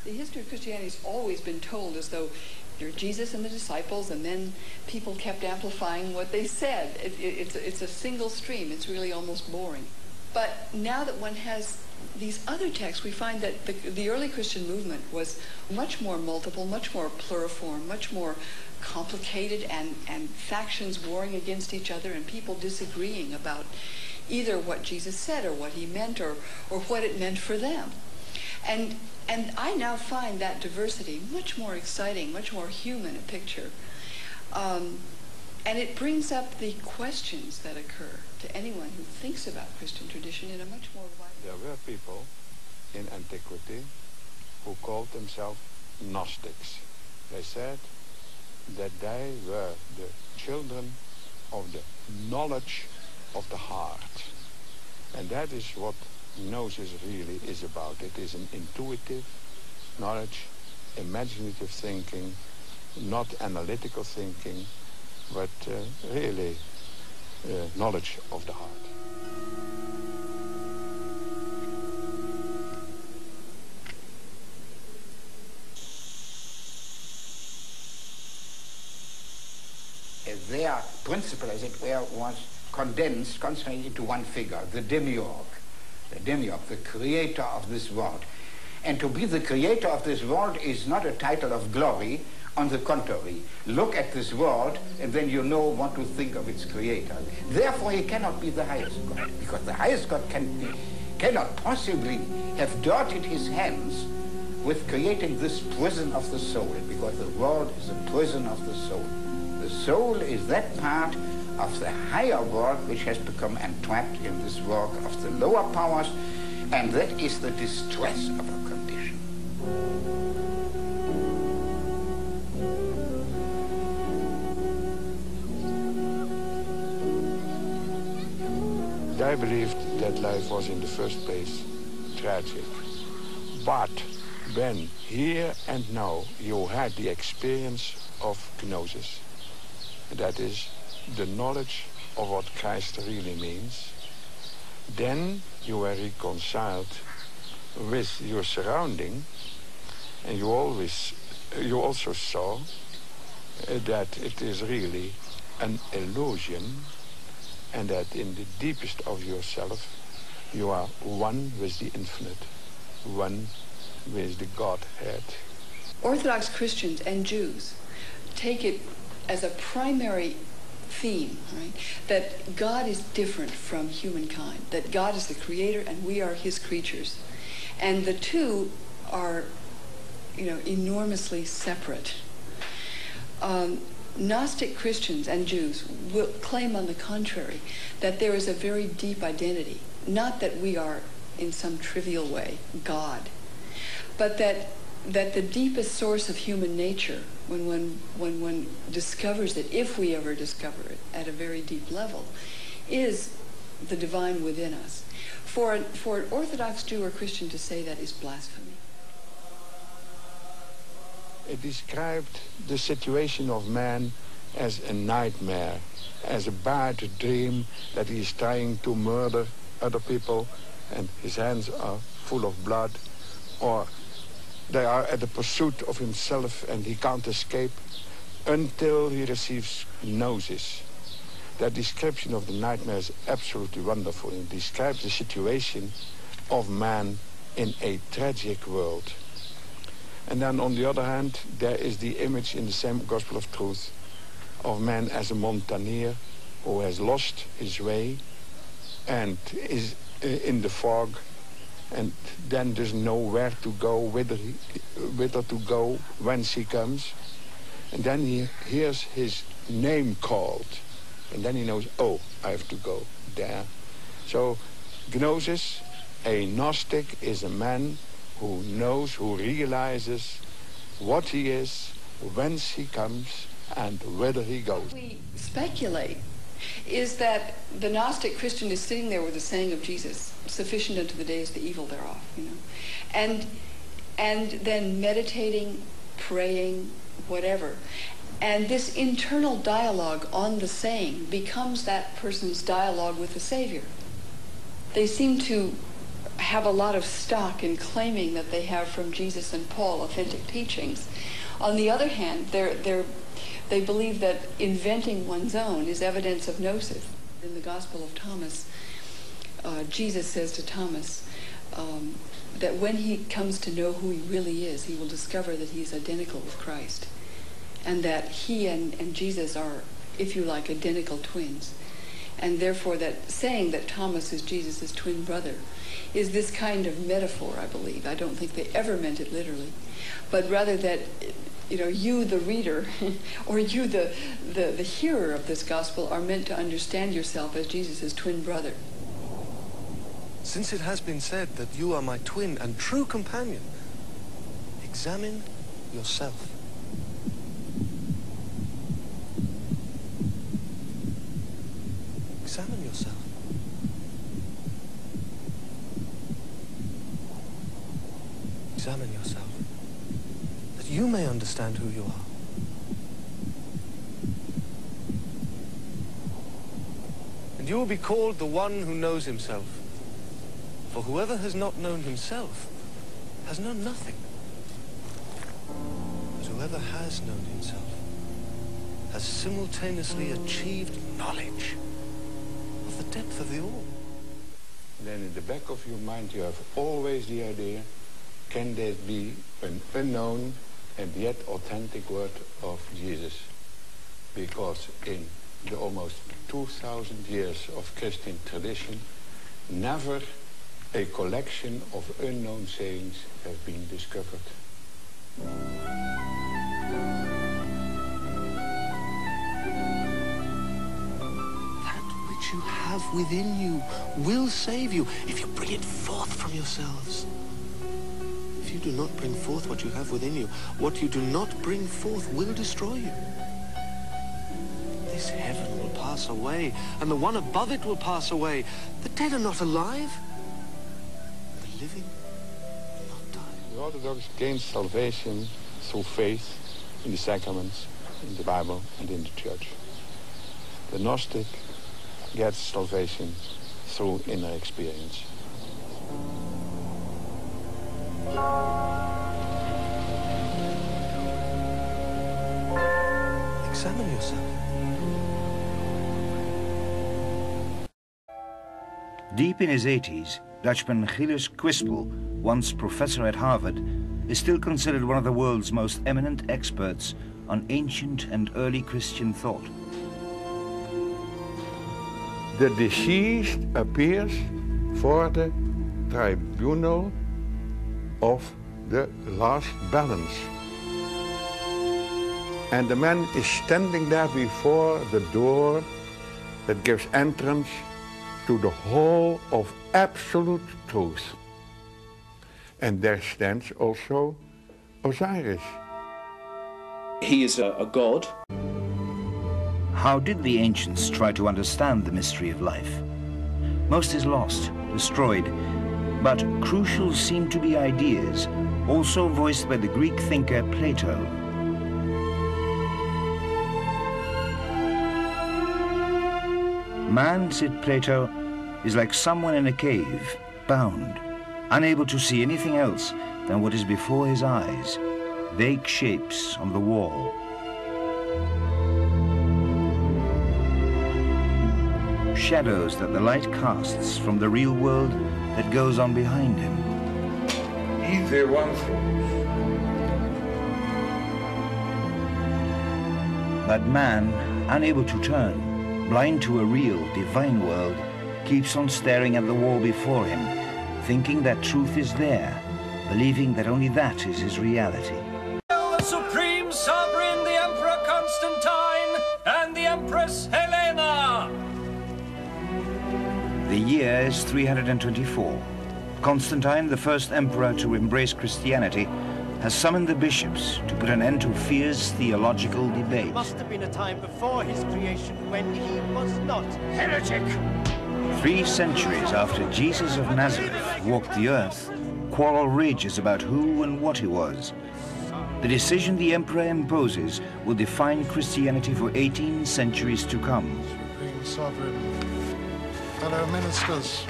The history of Christianity has always been told as though you're Jesus and the disciples, and then people kept amplifying what they said. It's a single stream. It's really almost boring. But now that one has these other texts, we find that the early Christian movement was much more multiple, much more pluriform, much more complicated, and factions warring against each other, and people disagreeing about either what Jesus said or what he meant or what it meant for them. And I now find that diversity much more exciting, much more human a picture. And it brings up the questions that occur to anyone who thinks about Christian tradition in a much more wide. There were people in antiquity who called themselves Gnostics. They said that they were the children of the knowledge of the heart. And that is what Gnosis really is about. It is an intuitive knowledge, imaginative thinking, not analytical thinking, but really knowledge of the heart. Their principle, as it were, was condensed, concentrated into one figure, the demiurge, the creator of this world. And to be the creator of this world is not a title of glory. On the contrary, look at this world and then you know what to think of its creator. Therefore, he cannot be the highest God, because the highest God cannot possibly have dirtied his hands with creating this prison of the soul, because the world is a prison of the soul. The soul is that part of the higher world which has become entrapped in this work of the lower powers, and that is the distress of a condition. I believed that life was in the first place tragic. But when here and now you had the experience of gnosis, that is the knowledge of what Christ really means, then you were reconciled with your surrounding, and you also saw that it is really an illusion, and that in the deepest of yourself you are one with the infinite, one with the Godhead. Orthodox Christians and Jews take it as a primary theme, right? That God is different from humankind, that God is the creator and we are his creatures. And the two are, enormously separate. Gnostic Christians and Jews will claim, on the contrary, that there is a very deep identity. Not that we are, in some trivial way, God, but that the deepest source of human nature, when one discovers it, if we ever discover it at a very deep level, is the divine within us. For an Orthodox Jew or Christian to say that is blasphemy. It described the situation of man as a nightmare, as a bad dream, that he is trying to murder other people and his hands are full of blood, or they are at the pursuit of himself and he can't escape until he receives gnosis. That description of the nightmare is absolutely wonderful. It describes the situation of man in a tragic world. And then on the other hand, there is the image in the same Gospel of Truth of man as a mountaineer who has lost his way and is in the fog, and then doesn't know where to go, whither to go, whence he comes. And then he hears his name called, and then he knows, oh, I have to go there. So Gnosis, a Gnostic, is a man who knows, who realizes what he is, whence he comes, and whither he goes. We speculate is that the Gnostic Christian is sitting there with the saying of Jesus, sufficient unto the day is the evil thereof, and then meditating, praying, whatever. And this internal dialogue on the saying becomes that person's dialogue with the Savior. They seem to have a lot of stock in claiming that they have from Jesus and Paul authentic teachings. On the other hand, they believe that inventing one's own is evidence of gnosis. In the Gospel of Thomas, Jesus says to Thomas that when he comes to know who he really is, he will discover that he's identical with Christ, and that he and Jesus are, if you like, identical twins. And therefore that saying that Thomas is Jesus' twin brother is this kind of metaphor, I believe. I don't think they ever meant it literally, but rather that, you, the reader, or you, the hearer of this gospel, are meant to understand yourself as Jesus' twin brother. Since it has been said that you are my twin and true companion, examine yourself. Examine yourself. Examine yourself, that you may understand who you are. And you will be called the one who knows himself. For whoever has not known himself has known nothing. But whoever has known himself has simultaneously achieved knowledge of the depth of the all. Then in the back of your mind you have always the idea, can there be an unknown and yet authentic word of Jesus? Because in the almost 2,000 years of Christian tradition, never a collection of unknown sayings has been discovered. That which you have within you will save you if you bring it forth from yourselves. If you do not bring forth what you have within you, what you do not bring forth will destroy you. This heaven will pass away, and the one above it will pass away. The dead are not alive. The living will not die. The Orthodox gains salvation through faith in the sacraments, in the Bible, and in the Church. The Gnostic gets salvation through inner experience. Examine yourself. Deep in his 80s, Dutchman Gilles Quispel, once professor at Harvard, is still considered one of the world's most eminent experts on ancient and early Christian thought. The deceased appears for the tribunal of the last balance. And the man is standing there before the door that gives entrance to the hall of absolute truth. And there stands also Osiris. He is a god. How did the ancients try to understand the mystery of life? Most is lost, destroyed, but crucial seem to be ideas, also voiced by the Greek thinker Plato. Man, said Plato, is like someone in a cave, bound, unable to see anything else than what is before his eyes, vague shapes on the wall. Shadows that the light casts from the real world that goes on behind him. Either one But man, unable to turn, blind to a real, divine world, keeps on staring at the wall before him, thinking that truth is there, believing that only that is his reality. The Supreme Sovereign, the Emperor Constantine, and the Empress Helena! The year is 324. Constantine, the first emperor to embrace Christianity, has summoned the bishops to put an end to fierce theological debate. There must have been a time before his creation when he was not. Heretic! 3 centuries after Jesus of Nazareth walked the earth, quarrel rages about who and what he was. The decision the emperor imposes will define Christianity for 18 centuries to come. Supreme Sovereign, fellow ministers,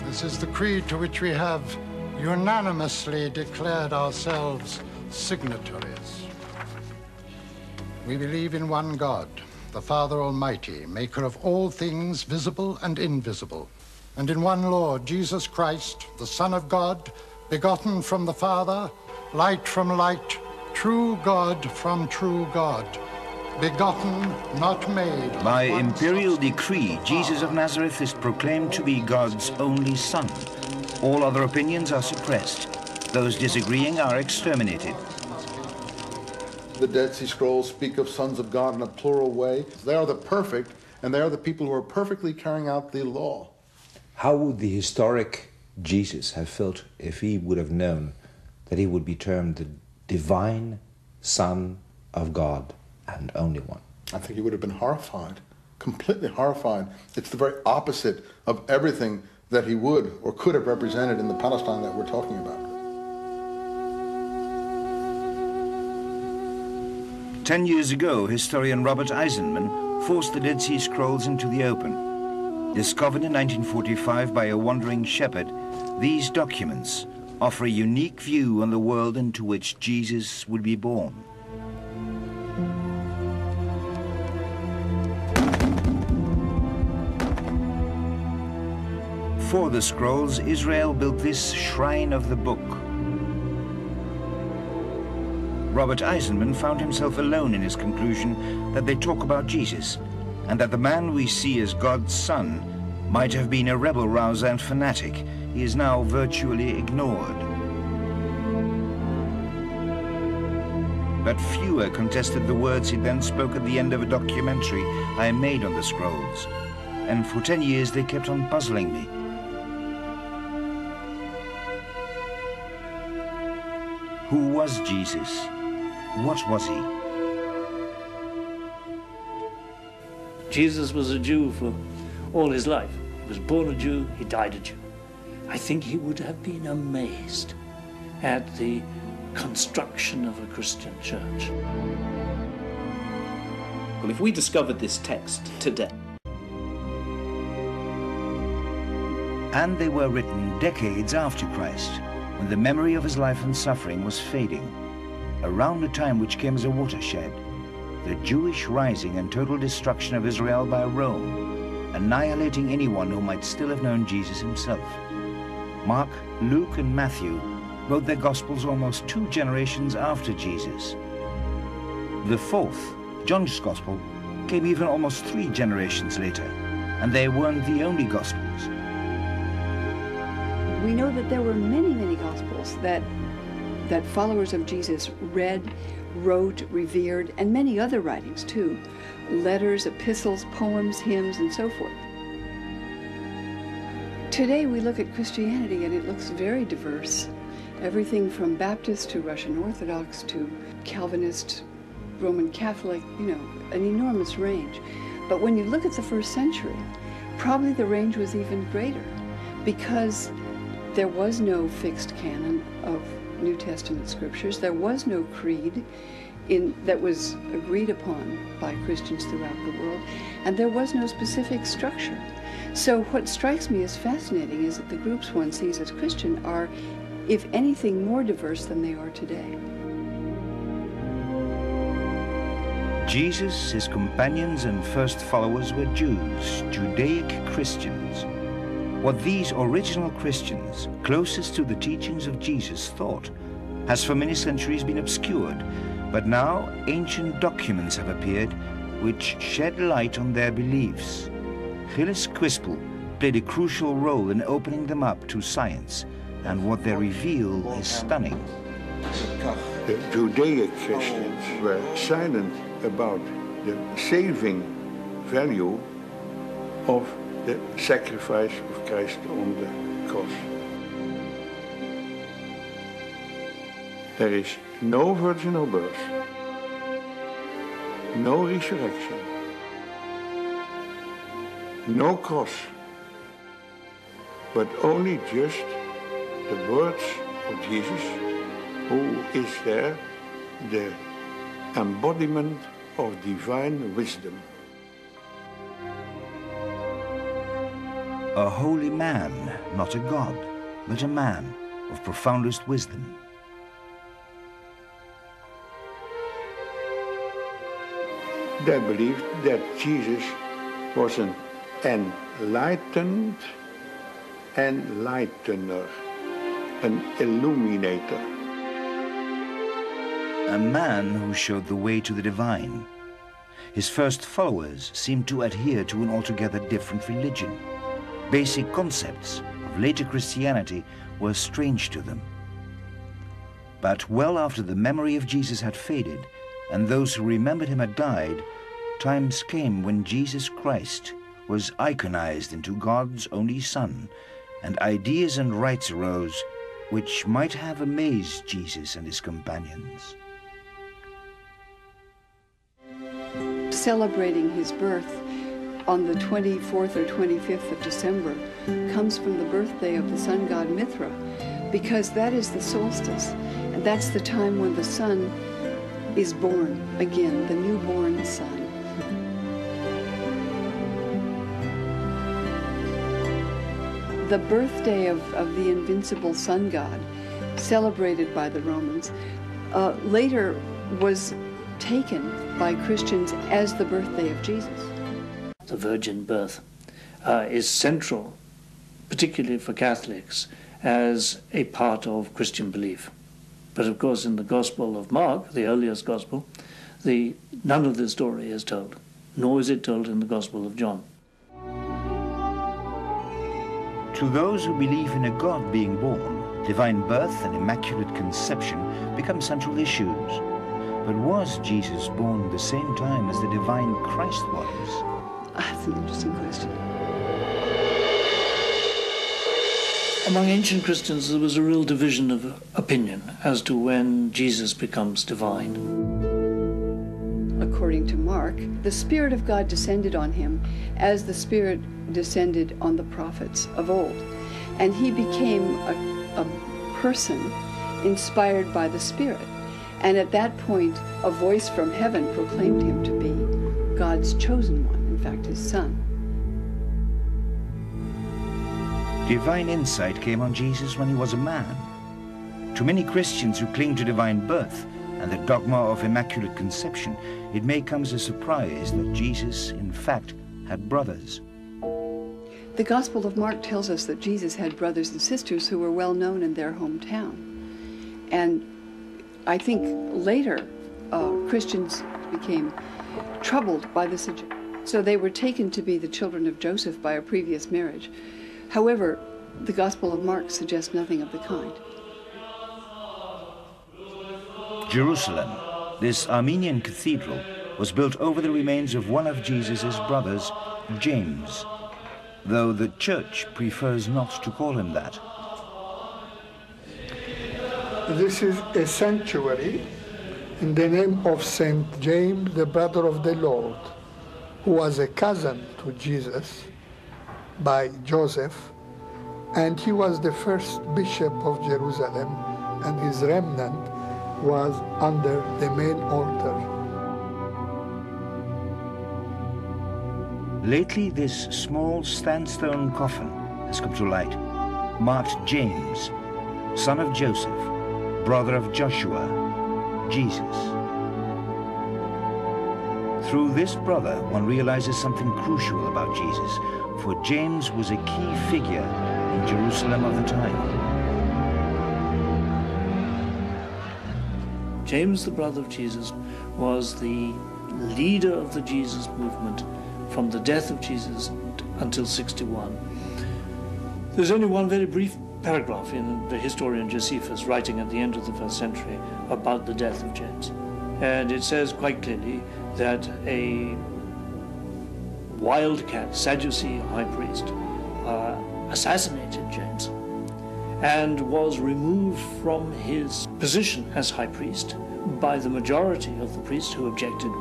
This is the creed to which we have unanimously declared ourselves signatories. We believe in one God, the Father Almighty, maker of all things visible and invisible, and in one Lord, Jesus Christ, the Son of God, begotten from the Father, light from light, true God from true God, begotten, not made. By imperial decree, Jesus of Nazareth is proclaimed to be God's only Son. All other opinions are suppressed. Those disagreeing are exterminated. The Dead Sea Scrolls speak of sons of God in a plural way. They are the perfect, and they are the people who are perfectly carrying out the law. How would the historic Jesus have felt if he would have known that he would be termed the divine Son of God and only one? I think he would have been horrified, completely horrified. It's the very opposite of everything that he would or could have represented in the Palestine that we're talking about. 10 years ago, historian Robert Eisenman forced the Dead Sea Scrolls into the open. Discovered in 1945 by a wandering shepherd, these documents offer a unique view on the world into which Jesus would be born. For the scrolls, Israel built this shrine of the book. Robert Eisenman found himself alone in his conclusion that they talk about Jesus, and that the man we see as God's son might have been a rebel rouser and fanatic. He is now virtually ignored. But fewer contested the words he then spoke at the end of a documentary I made on the scrolls, and for 10 years they kept on puzzling me. Who was Jesus? What was he? Jesus was a Jew for all his life. He was born a Jew, he died a Jew. I think he would have been amazed at the construction of a Christian church. Well, if we discovered this text today... And they were written decades after Christ, when the memory of his life and suffering was fading, around a time which came as a watershed, the Jewish rising and total destruction of Israel by Rome, annihilating anyone who might still have known Jesus himself. Mark, Luke, and Matthew wrote their Gospels almost 2 generations after Jesus. The fourth, John's Gospel, came even almost 3 generations later, and they weren't the only Gospels. We know that there were many, many Gospels that followers of Jesus read, wrote, revered, and many other writings too. Letters, epistles, poems, hymns, and so forth. Today we look at Christianity and it looks very diverse. Everything from Baptist to Russian Orthodox to Calvinist, Roman Catholic, an enormous range. But when you look at the first century, probably the range was even greater because there was no fixed canon of New Testament scriptures. There was no creed that was agreed upon by Christians throughout the world, and there was no specific structure. So what strikes me as fascinating is that the groups one sees as Christian are, if anything, more diverse than they are today. Jesus, his companions and first followers were Jews, Judaic Christians. What these original Christians, closest to the teachings of Jesus, thought has for many centuries been obscured, but now ancient documents have appeared which shed light on their beliefs. Gilles Quispel played a crucial role in opening them up to science, and what they reveal is stunning. The Judaic Christians were silent about the saving value of the sacrifice of Christ on the cross. There is no virginal birth, no resurrection, no cross, but only just the words of Jesus, who is there, the embodiment of divine wisdom. A holy man not a god, but a man of profoundest wisdom. They believed that Jesus was an enlightened enlightener, an illuminator. A man who showed the way to the divine. His first followers seemed to adhere to an altogether different religion. Basic concepts of later Christianity were strange to them. But well after the memory of Jesus had faded, and those who remembered him had died, times came when Jesus Christ was iconized into God's only Son, and ideas and rites arose which might have amazed Jesus and his companions. Celebrating his birth on the 24th or 25th of December comes from the birthday of the sun god Mithra, because that is the solstice, and that's the time when the sun is born again, the newborn sun. The birthday of the invincible sun god, celebrated by the Romans, later was taken by Christians as the birthday of Jesus. The virgin birth is central, particularly for Catholics, as a part of Christian belief. But of course in the Gospel of Mark, the earliest Gospel, none of this story is told, nor is it told in the Gospel of John. To those who believe in a God being born, divine birth and immaculate conception become central issues. But was Jesus born the same time as the divine Christ was? That's an interesting question. Among ancient Christians, there was a real division of opinion as to when Jesus becomes divine. According to Mark, the Spirit of God descended on him as the Spirit descended on the prophets of old. And he became a person inspired by the Spirit. And at that point, a voice from heaven proclaimed him to be God's chosen one, in fact, his son. Divine insight came on Jesus when he was a man. To many Christians who cling to divine birth and the dogma of immaculate conception, it may come as a surprise that Jesus, in fact, had brothers. The Gospel of Mark tells us that Jesus had brothers and sisters who were well known in their hometown. And I think later Christians became troubled by this. So they were taken to be the children of Joseph by a previous marriage. However, the Gospel of Mark suggests nothing of the kind. Jerusalem, this Armenian cathedral, was built over the remains of one of Jesus' brothers, James, though the church prefers not to call him that. This is a sanctuary in the name of Saint James, the brother of the Lord, who was a cousin to Jesus by Joseph, and he was the first bishop of Jerusalem, and his remnant was under the main altar. Lately, this small sandstone coffin has come to light, marked James, son of Joseph, brother of Joshua, Jesus. Through this brother, one realizes something crucial about Jesus, for James was a key figure in Jerusalem of the time. James, the brother of Jesus, was the leader of the Jesus movement from the death of Jesus until 61. There's only one very brief paragraph in the historian Josephus writing at the end of the 1st century about the death of James. And it says quite clearly that a wildcat Sadducee high priest assassinated James and was removed from his position as high priest by the majority of the priests who objected,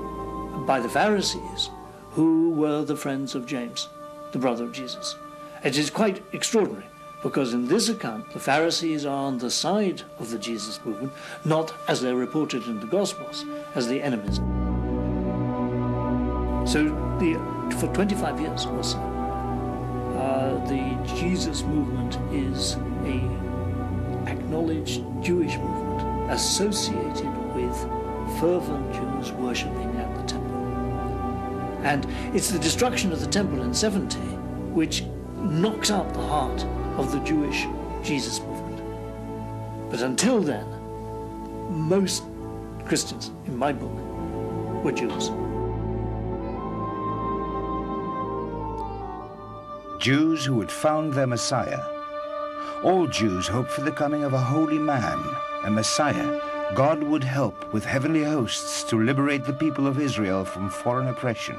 by the Pharisees, who were the friends of James, the brother of Jesus. It is quite extraordinary, because in this account the Pharisees are on the side of the Jesus movement, not, as they're reported in the Gospels, as the enemies. So for 25 years or so, the Jesus movement is a acknowledged Jewish movement associated with fervent Jews worshipping at the temple. And it's the destruction of the temple in 70 which knocks out the heart of the Jewish Jesus movement. But until then, most Christians, in my book, were Jews. Jews who had found their Messiah. All Jews hoped for the coming of a holy man, a Messiah. God would help with heavenly hosts to liberate the people of Israel from foreign oppression.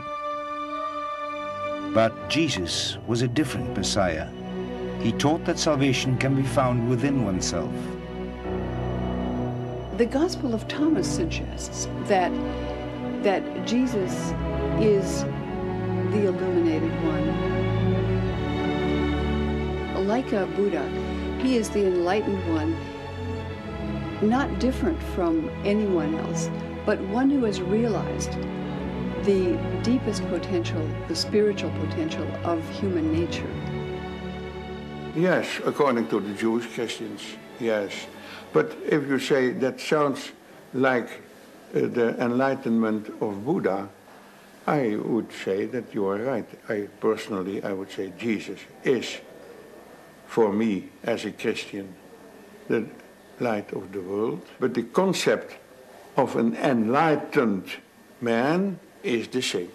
But Jesus was a different Messiah. He taught that salvation can be found within oneself. The Gospel of Thomas suggests that Jesus is the illuminated one. Like a Buddha, he is the enlightened one, not different from anyone else, but one who has realized the deepest potential, the spiritual potential of human nature. Yes, according to the Jewish Christians, yes. But if you say that sounds like the enlightenment of Buddha, I would say that you are right. I would say Jesus is, for me as a Christian, the light of the world. But the concept of an enlightened man is the same.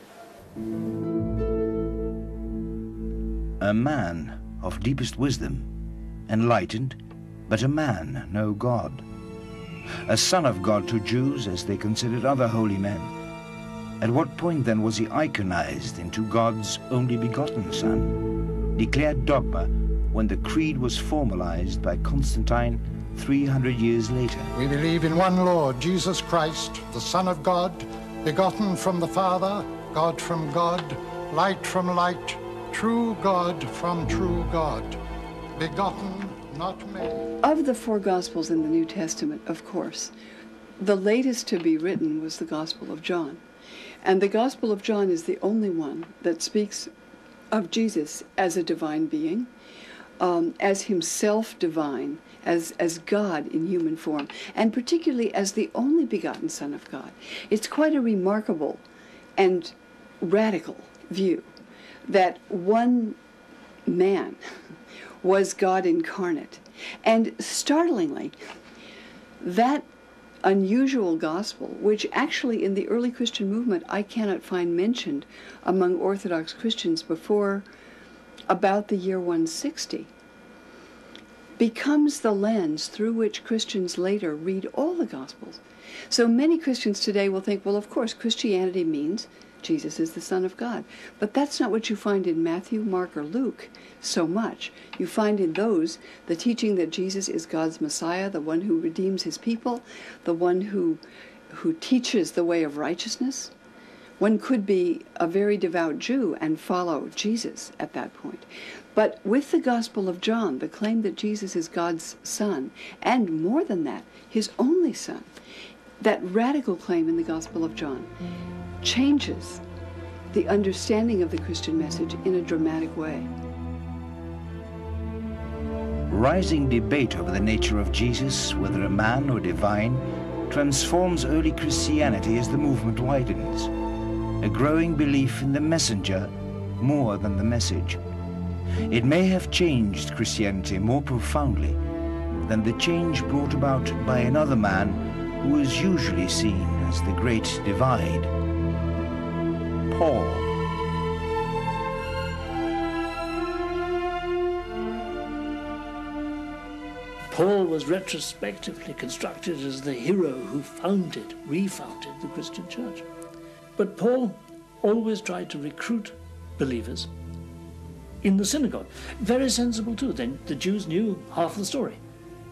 A man of deepest wisdom, enlightened, but a man, no God. A son of God to Jews as they considered other holy men. At what point then was he iconized into God's only begotten son? Declared dogma when the creed was formalized by Constantine 300 years later. We believe in one Lord, Jesus Christ, the Son of God, begotten from the Father, God from God, light from light, true God from true God, begotten, not made. Of the four Gospels in the New Testament, of course, the latest to be written was the Gospel of John. And the Gospel of John is the only one that speaks of Jesus as a divine being, as himself divine, as God in human form, and particularly as the only begotten Son of God. It's quite a remarkable and radical view that one man was God incarnate. And startlingly, that unusual gospel, which actually in the early Christian movement I cannot find mentioned among Orthodox Christians before about the year 160, becomes the lens through which Christians later read all the Gospels. So many Christians today will think, well, of course, Christianity means Jesus is the Son of God. But that's not what you find in Matthew, Mark, or Luke so much. You find in those the teaching that Jesus is God's Messiah, the one who redeems his people, the one who teaches the way of righteousness. One could be a very devout Jew and follow Jesus at that point. But with the Gospel of John, the claim that Jesus is God's Son, and more than that, his only Son, that radical claim in the Gospel of John changes the understanding of the Christian message in a dramatic way. Rising debate over the nature of Jesus, whether a man or divine, transforms early Christianity as the movement widens. A growing belief in the messenger more than the message. It may have changed Christianity more profoundly than the change brought about by another man who is usually seen as the great divide. Paul. Paul was retrospectively constructed as the hero who refounded the Christian church. But Paul always tried to recruit believers in the synagogue. Very sensible too. Then the Jews knew half the story.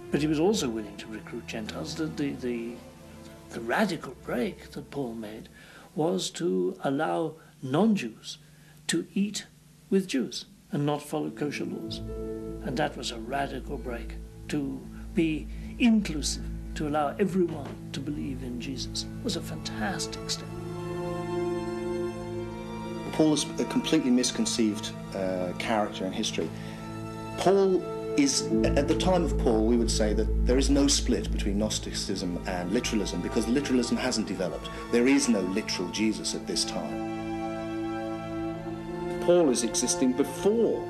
But he was also willing to recruit Gentiles. The radical break that Paul made was to allow non-Jews to eat with Jews and not follow kosher laws. And that was a radical break, to be inclusive, to allow everyone to believe in Jesus. It was a fantastic step. Paul is a completely misconceived character in history. Paul is, at the time of Paul, we would say that there is no split between Gnosticism and literalism because literalism hasn't developed. There is no literal Jesus at this time. Paul is existing before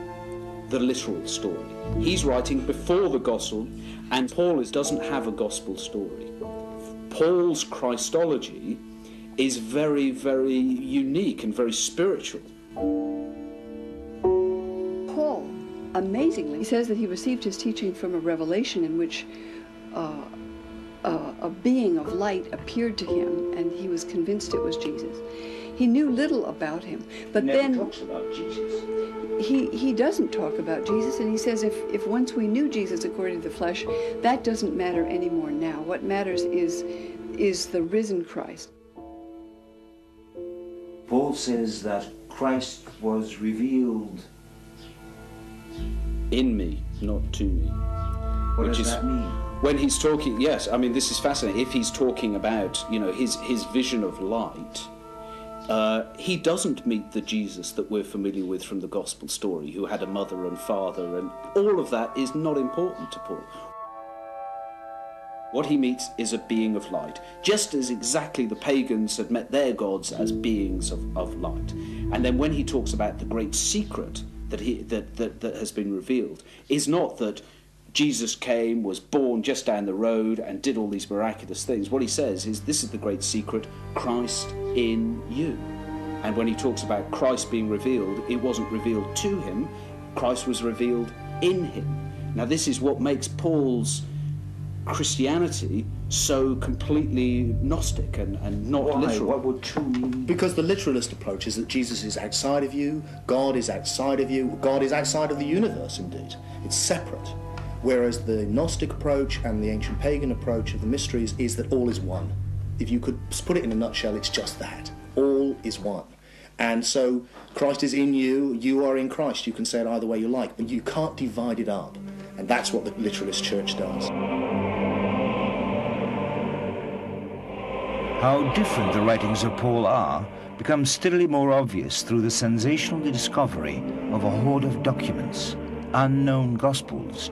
the literal story. He's writing before the gospel, and Paul doesn't have a gospel story. Paul's Christology is very, very unique and very spiritual. Paul, amazingly, he says that he received his teaching from a revelation in which a being of light appeared to him, and he was convinced it was Jesus. He knew little about him, but then talks about Jesus. He doesn't talk about Jesus, and he says if once we knew Jesus according to the flesh, that doesn't matter anymore now. What matters is the risen Christ. Paul says that Christ was revealed in me, not to me. What does that mean? When he's talking, yes, I mean, this is fascinating. If he's talking about, you know, his vision of light, he doesn't meet the Jesus that we're familiar with from the gospel story, who had a mother and father, and all of that is not important to Paul. What he meets is a being of light, just as exactly the pagans had met their gods as beings of light. And then when he talks about the great secret that has been revealed, is not that Jesus came, was born just down the road and did all these miraculous things. What he says is, this is the great secret, Christ in you. And when he talks about Christ being revealed, it wasn't revealed to him, Christ was revealed in him. Now this is what makes Paul's Christianity so completely Gnostic and not literal. What would true mean? Because the literalist approach is that Jesus is outside of you, God is outside of you, God is outside of the universe indeed. It's separate. Whereas the Gnostic approach and the ancient pagan approach of the mysteries is that all is one. If you could put it in a nutshell, it's just that. All is one. And so Christ is in you, you are in Christ. You can say it either way you like, but you can't divide it up. And that's what the literalist church does. How different the writings of Paul are becomes steadily more obvious through the sensational discovery of a hoard of documents, unknown gospels,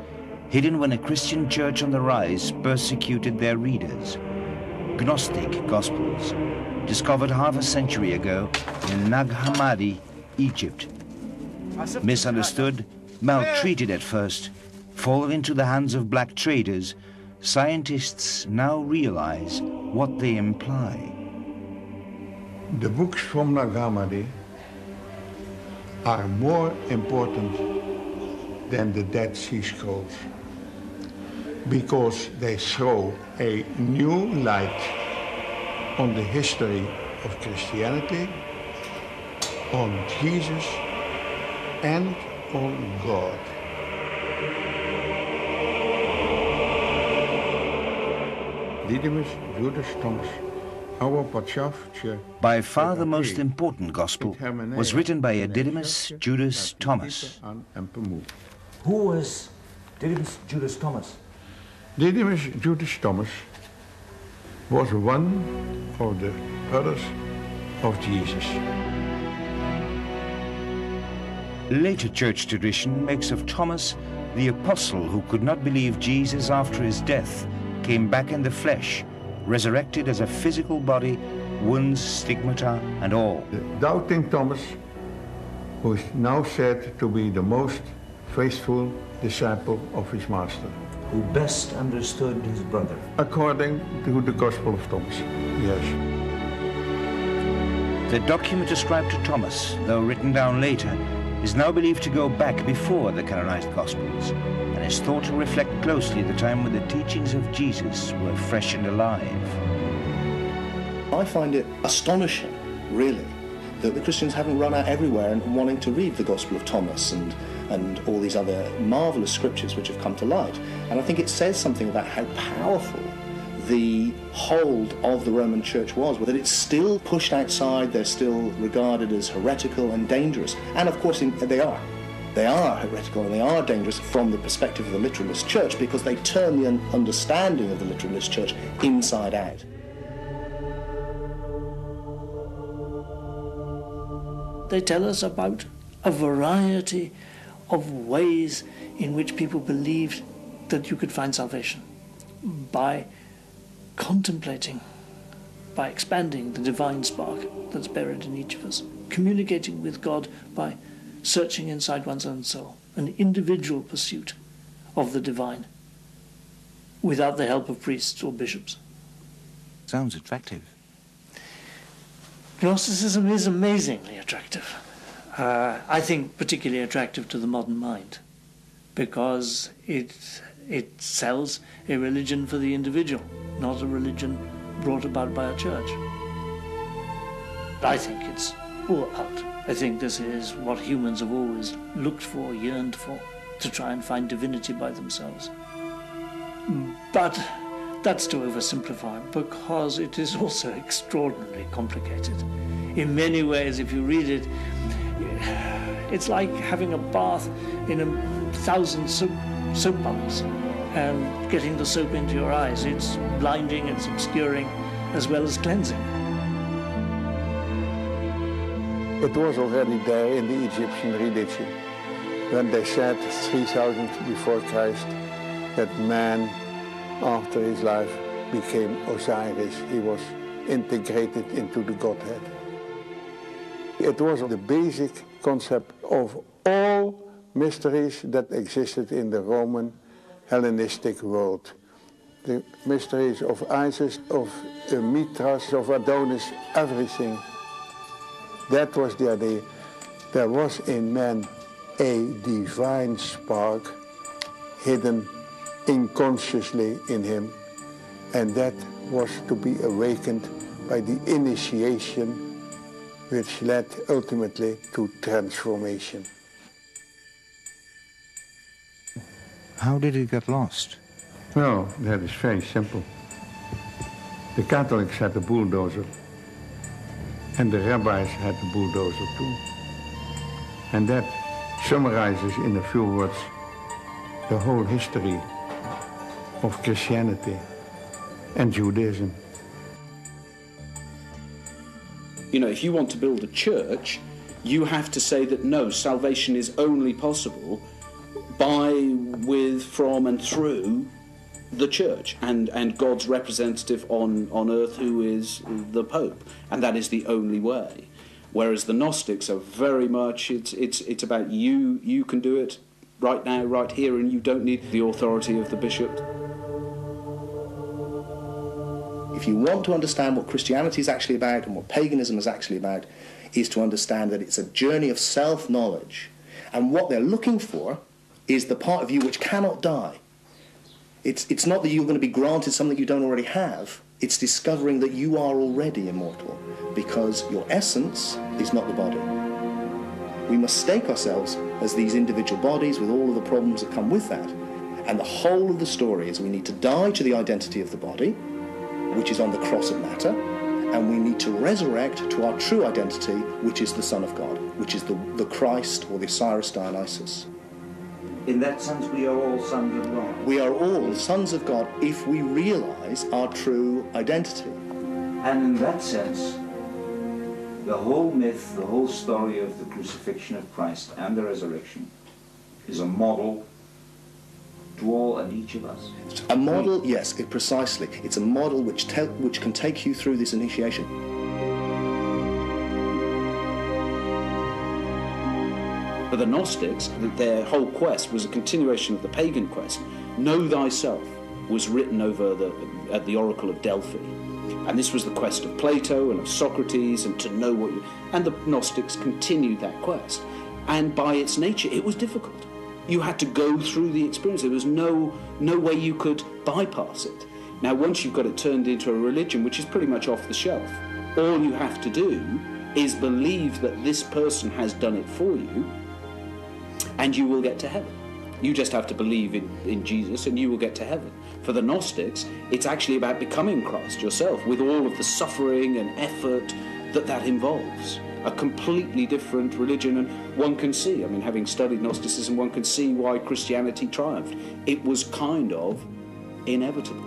hidden when a Christian church on the rise persecuted their readers. Gnostic gospels, discovered half a century ago in Nag Hammadi, Egypt. Misunderstood, maltreated at first, fallen into the hands of black traders, scientists now realize what they imply. The books from Nag Hammadi are more important than the Dead Sea Scrolls, because they throw a new light on the history of Christianity, on Jesus, and on God. By far the most important gospel was written by a Didymus Judas Thomas. Who was Didymus Judas Thomas? Didymus Judas Thomas was one of the brothers of Jesus. Later church tradition makes of Thomas the apostle who could not believe Jesus after his death came back in the flesh, resurrected as a physical body, wounds, stigmata, and all. The doubting Thomas, who is now said to be the most faithful disciple of his master. Who best understood his brother. According to the Gospel of Thomas, yes. The document ascribed to Thomas, though written down later, is now believed to go back before the canonized Gospels, and is thought to reflect closely the time when the teachings of Jesus were fresh and alive. I find it astonishing, really, that the Christians haven't run out everywhere and wanting to read the Gospel of Thomas and all these other marvelous scriptures which have come to light. And I think it says something about how powerful the hold of the Roman Church was, that it's still pushed outside, they're still regarded as heretical and dangerous. And of course they are. They are heretical and they are dangerous from the perspective of the literalist church, because they turn the understanding of the literalist church inside out. They tell us about a variety of ways in which people believed that you could find salvation by contemplating, by expanding the divine spark that's buried in each of us, communicating with God by searching inside one's own soul, an individual pursuit of the divine without the help of priests or bishops. Sounds attractive. Gnosticism is amazingly attractive. I think particularly attractive to the modern mind, because it sells a religion for the individual, not a religion brought about by a church. I think it's all out. I think this is what humans have always looked for, yearned for, to try and find divinity by themselves. But that's to oversimplify, because it is also extraordinarily complicated. In many ways, if you read it, it's like having a bath in 1,000 soap bubbles and getting the soap into your eyes. It's blinding, it's obscuring, as well as cleansing. It was already there in the Egyptian religion when they said 3000 before Christ that man after his life became Osiris. He was integrated into the Godhead. It was the basic concept of all mysteries that existed in the Roman Hellenistic world. The mysteries of Isis, of Mithras, of Adonis, everything. That was the idea. There was in man a divine spark hidden unconsciously in him, and that was to be awakened by the initiation, which led ultimately to transformation. How did it get lost? Well, that is very simple. The Catholics had the bulldozer, and the rabbis had the bulldozer too. And that summarizes in a few words the whole history of Christianity and Judaism. You know, if you want to build a church, you have to say that no, salvation is only possible by, with, from and through the church and God's representative on earth, who is the Pope, and that is the only way. Whereas the Gnostics are very much, it's about you can do it right now, right here, and you don't need the authority of the bishop. If you want to understand what Christianity is actually about and what paganism is actually about, is to understand that it's a journey of self-knowledge. And what they're looking for is the part of you which cannot die. It's not that you're going to be granted something you don't already have. It's discovering that you are already immortal, because your essence is not the body. We mistake ourselves as these individual bodies with all of the problems that come with that. And the whole of the story is we need to die to the identity of the body, which is on the cross of matter, and we need to resurrect to our true identity, which is the Son of God, which is the Christ or the Osiris Dionysus. In that sense, we are all sons of God. We are all sons of God if we realize our true identity. And in that sense, the whole myth, the whole story of the crucifixion of Christ and the resurrection is a model to all and each of us. A model, yes, precisely. It's a model which can take you through this initiation. For the Gnostics, their whole quest was a continuation of the pagan quest. Know thyself was written over at the Oracle of Delphi. And this was the quest of Plato and of Socrates, and to know what you... And the Gnostics continued that quest. And by its nature, it was difficult. You had to go through the experience. There was no way you could bypass it. Now, once you've got it turned into a religion, which is pretty much off the shelf, all you have to do is believe that this person has done it for you, and you will get to heaven. You just have to believe in Jesus, and you will get to heaven. For the Gnostics, it's actually about becoming Christ yourself, with all of the suffering and effort that involves. A completely different religion, and one can see, I mean, having studied Gnosticism, one can see why Christianity triumphed. It was kind of inevitable.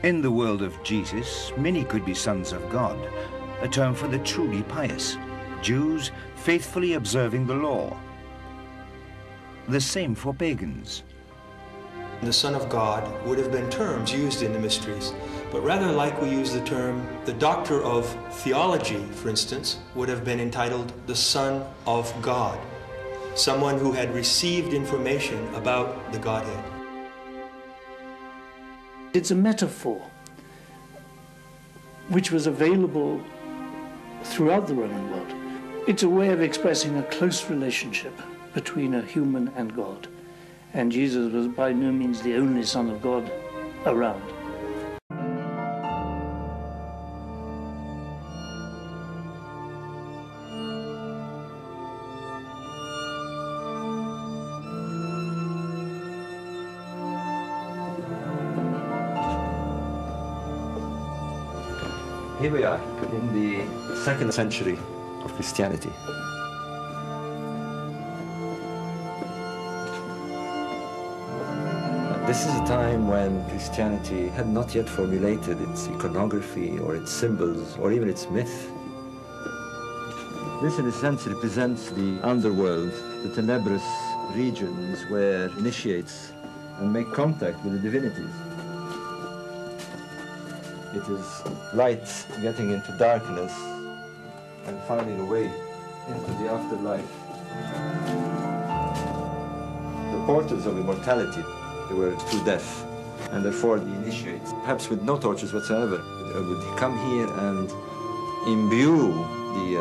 In the world of Jesus, many could be sons of God, a term for the truly pious, Jews faithfully observing the law. The same for pagans. The Son of God would have been terms used in the mysteries, but rather like we use the term, the doctor of theology, for instance, would have been entitled the Son of God, someone who had received information about the Godhead. It's a metaphor which was available throughout the Roman world. It's a way of expressing a close relationship between a human and God. And Jesus was by no means the only Son of God around. Here we are in the 2nd century of Christianity. This is a time when Christianity had not yet formulated its iconography or its symbols or even its myth. This in a sense represents the underworld, the tenebrous regions where initiates and make contact with the divinities. It is light getting into darkness and finding a way into the afterlife. The portals of immortality, they were through death, and therefore the initiates, perhaps with no torches whatsoever, would come here and imbue the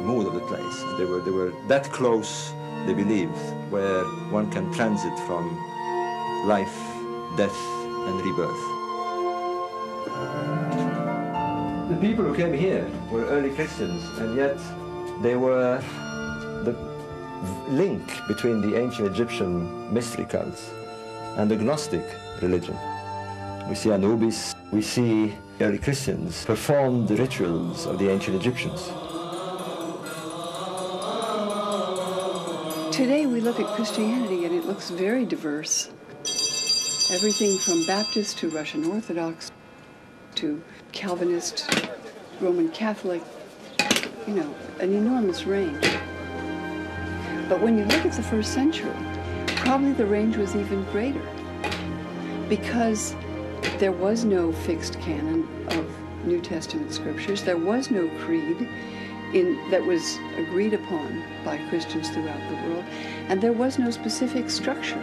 mood of the place. They were that close, they believed, where one can transit from life, death, and rebirth. The people who came here were early Christians, and yet they were the link between the ancient Egyptian mystery cults and the Gnostic religion. We see Anubis, we see early Christians perform the rituals of the ancient Egyptians. Today we look at Christianity and it looks very diverse. Everything from Baptist to Russian Orthodox to Calvinist, Roman Catholic, you know, an enormous range. But when you look at the 1st century, probably the range was even greater because there was no fixed canon of New Testament scriptures. There was no creed that was agreed upon by Christians throughout the world, and there was no specific structure.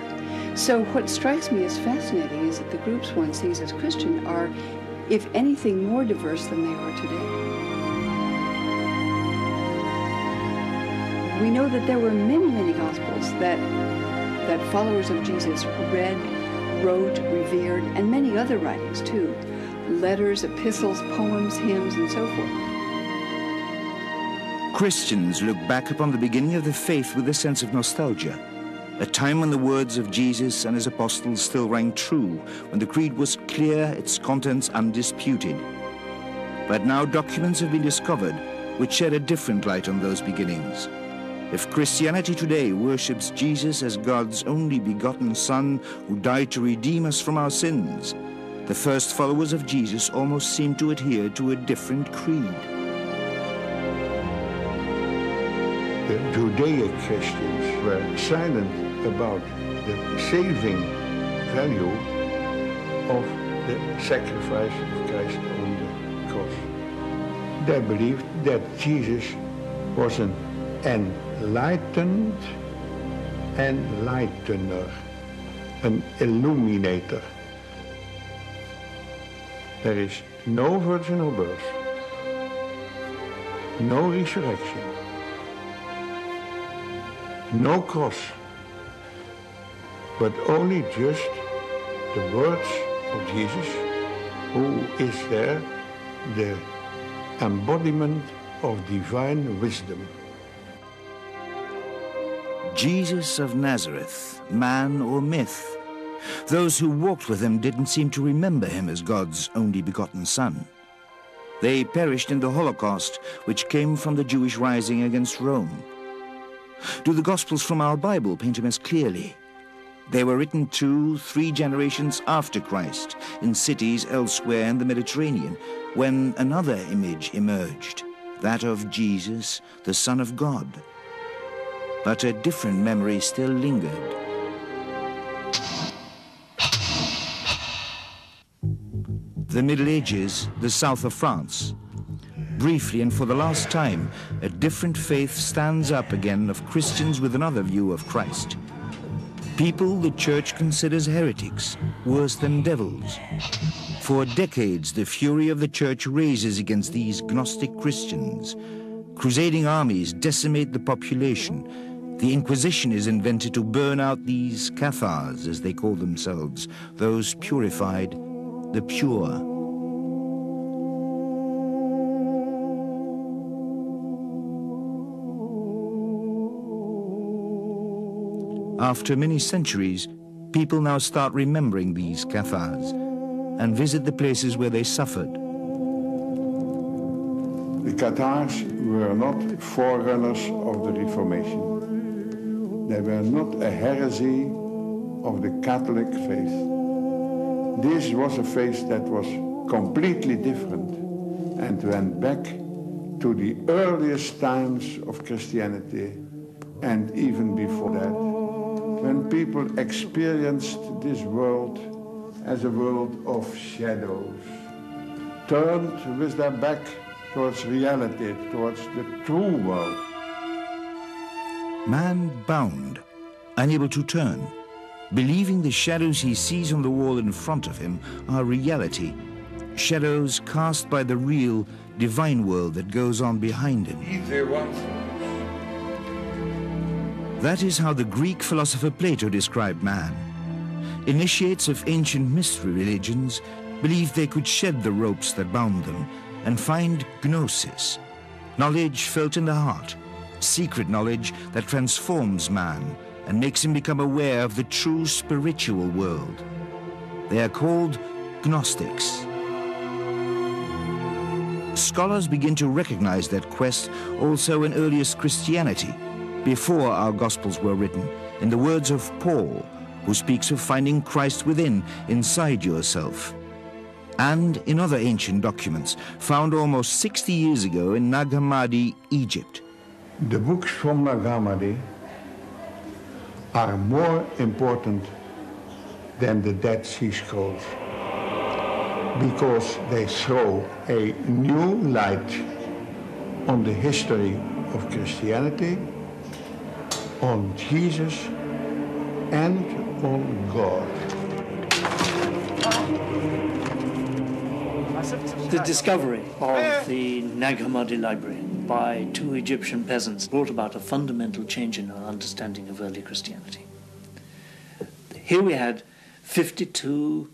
So what strikes me as fascinating is that the groups one sees as Christian are, if anything, more diverse than they are today. We know that there were many, many Gospels that followers of Jesus read, wrote, revered, and many other writings too. Letters, epistles, poems, hymns, and so forth. Christians look back upon the beginning of the faith with a sense of nostalgia, a time when the words of Jesus and his apostles still rang true, when the creed was clear, its contents undisputed. But now documents have been discovered which shed a different light on those beginnings. If Christianity today worships Jesus as God's only begotten Son who died to redeem us from our sins, the first followers of Jesus almost seem to adhere to a different creed. The Judaic Christians were silent about the saving value of the sacrifice of Christ on the cross. They believed that Jesus was an enlightened enlightener, an illuminator. There is no virginal birth, no resurrection, no cross, but only just the words of Jesus, who is there, the embodiment of divine wisdom. Jesus of Nazareth, man or myth? Those who walked with him didn't seem to remember him as God's only begotten Son. They perished in the Holocaust, which came from the Jewish rising against Rome. Do the Gospels from our Bible paint him as clearly? They were written 2-3 generations after Christ in cities elsewhere in the Mediterranean, when another image emerged, that of Jesus, the Son of God. But a different memory still lingered. The Middle Ages, the south of France. Briefly and for the last time, a different faith stands up again of Christians with another view of Christ. People the Church considers heretics, worse than devils. For decades, the fury of the Church rages against these Gnostic Christians. Crusading armies decimate the population. The Inquisition is invented to burn out these Cathars, as they call themselves, those purified, the pure. After many centuries, people now start remembering these Cathars and visit the places where they suffered. The Cathars were not forerunners of the Reformation. They were not a heresy of the Catholic faith. This was a faith that was completely different and went back to the earliest times of Christianity and even before that, when people experienced this world as a world of shadows, turned with their back towards reality, towards the true world. Man bound, unable to turn, believing the shadows he sees on the wall in front of him are reality, shadows cast by the real, divine world that goes on behind him. That is how the Greek philosopher Plato described man. Initiates of ancient mystery religions believed they could shed the ropes that bound them and find gnosis, knowledge felt in the heart, secret knowledge that transforms man and makes him become aware of the true spiritual world. They are called Gnostics. Scholars begin to recognize that quest also in earliest Christianity, before our Gospels were written, in the words of Paul, who speaks of finding Christ within, inside yourself, and in other ancient documents found almost 60 years ago in Nag Hammadi, Egypt. The books from Nag Hammadi are more important than the Dead Sea Scrolls because they throw a new light on the history of Christianity, on Jesus, and on God. The discovery of the Nag Hammadi library by 2 Egyptian peasants brought about a fundamental change in our understanding of early Christianity. Here we had 52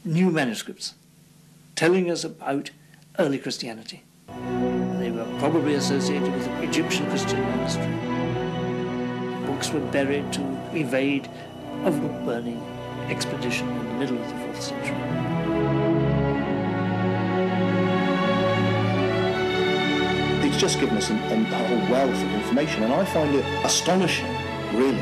new manuscripts telling us about early Christianity. They were probably associated with the Egyptian Christian ministry. Books were buried to evade a book-burning expedition in the middle of the 4th century. It's just given us a whole wealth of information, and I find it astonishing, really,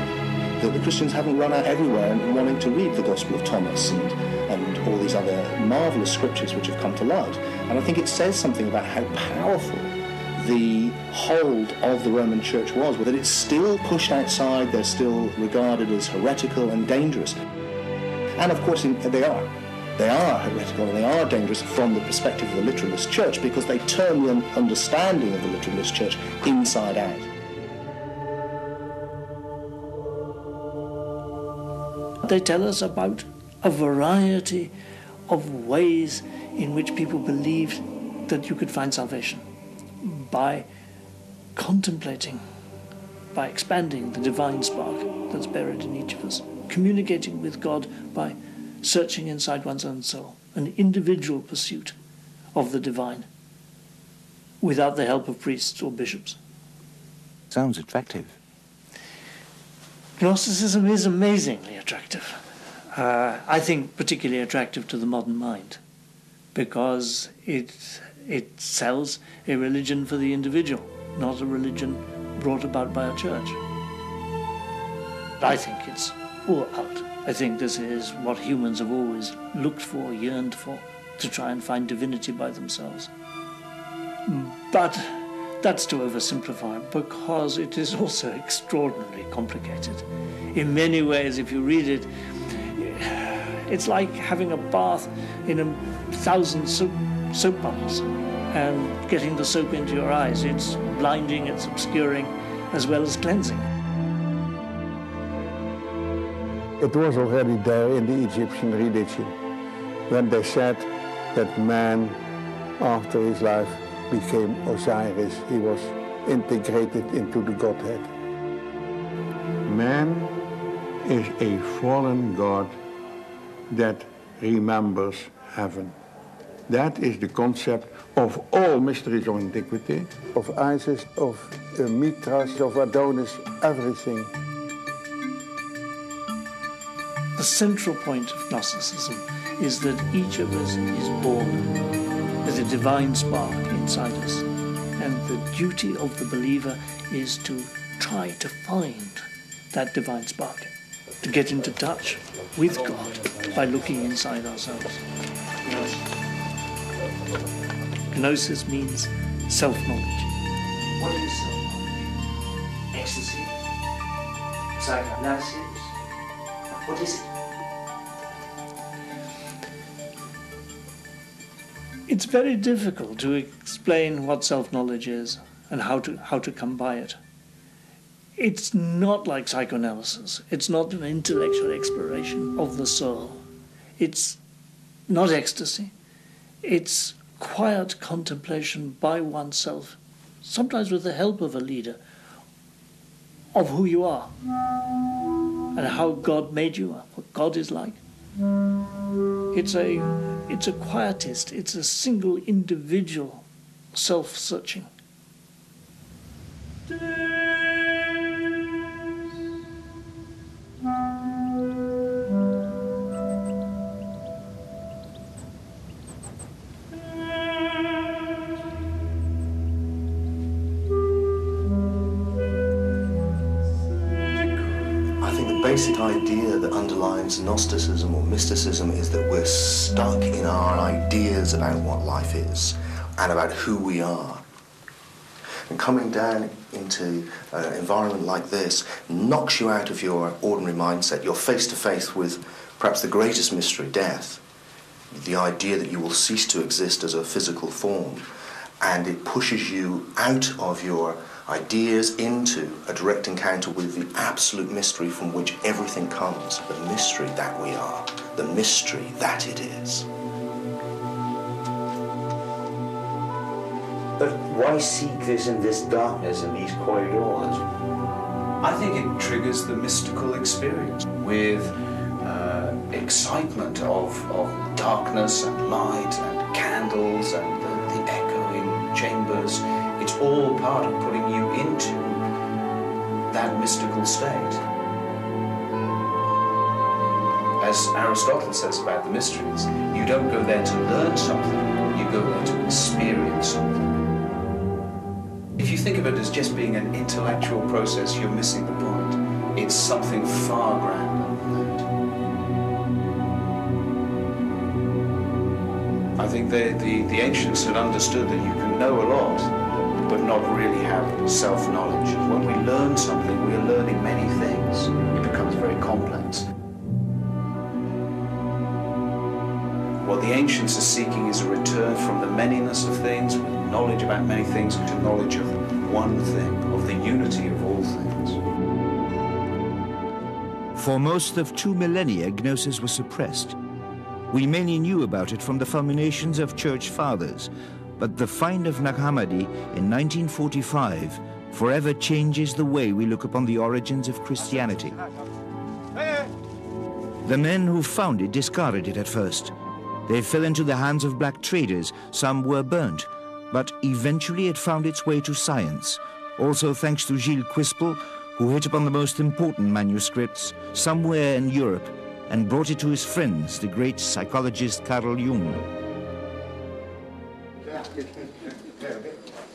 that the Christians haven't run out everywhere and wanting to read the Gospel of Thomas and all these other marvellous scriptures which have come to light. And I think it says something about how powerful the hold of the Roman Church was, that it's still pushed outside, they're still regarded as heretical and dangerous. And of course they are. They are heretical and they are dangerous from the perspective of the literalist church because they turn the understanding of the literalist church inside out. They tell us about a variety of ways in which people believed that you could find salvation by contemplating, by expanding the divine spark that's buried in each of us, communicating with God by searching inside one's own soul, an individual pursuit of the divine without the help of priests or bishops. Sounds attractive. Gnosticism is amazingly attractive. I think particularly attractive to the modern mind because it sells a religion for the individual, not a religion brought about by a church. I think it's all out. I think this is what humans have always looked for, yearned for, to try and find divinity by themselves. But that's to oversimplify, because it is also extraordinarily complicated. In many ways, if you read it, it's like having a bath in 1,000 soap bubbles and getting the soap into your eyes. It's blinding, it's obscuring, as well as cleansing. It was already there in the Egyptian religion when they said that man, after his life, became Osiris. He was integrated into the Godhead. Man is a fallen god that remembers heaven. That is the concept of all mysteries of antiquity, of Isis, of Mithras, of Adonis, everything. The central point of Gnosticism is that each of us is born with a divine spark inside us, and the duty of the believer is to try to find that divine spark, to get into touch with God by looking inside ourselves. Gnosis means self-knowledge. What is self-knowledge? Ecstasy? Psychoanalysis? What is it? It's very difficult to explain what self-knowledge is and how to come by it. It's not like psychoanalysis. It's not an intellectual exploration of the soul. It's not ecstasy. It's quiet contemplation by oneself, sometimes with the help of a leader, of who you are and how God made you, what God is like. It's a quietist, it's a single individual self-searching. Basic idea that underlines Gnosticism or mysticism is that we're stuck in our ideas about what life is and about who we are. And coming down into an environment like this knocks you out of your ordinary mindset. You're face to face with perhaps the greatest mystery, death, the idea that you will cease to exist as a physical form, and it pushes you out of your ideas into a direct encounter with the absolute mystery from which everything comes, the mystery that we are, the mystery that it is. But why seek this in this darkness and these corridors? I think it triggers the mystical experience with excitement of darkness and light and candles and the echoing chambers. It's all part of putting you into that mystical state. As Aristotle says about the mysteries, you don't go there to learn something, you go there to experience something. If you think of it as just being an intellectual process, you're missing the point. It's something far grander than that. I think the ancients had understood that you can know a lot, but not really have self-knowledge. When we learn something, we are learning many things. It becomes very complex. What the ancients are seeking is a return from the manyness of things, with knowledge about many things, to knowledge of one thing, of the unity of all things. For most of 2 millennia, Gnosis was suppressed. We mainly knew about it from the fulminations of church fathers, but the find of Nag Hammadi in 1945 forever changes the way we look upon the origins of Christianity. The men who found it discarded it at first. They fell into the hands of black traders, some were burnt, but eventually it found its way to science, also thanks to Gilles Quispel, who hit upon the most important manuscripts somewhere in Europe and brought it to his friends, the great psychologist Carl Jung.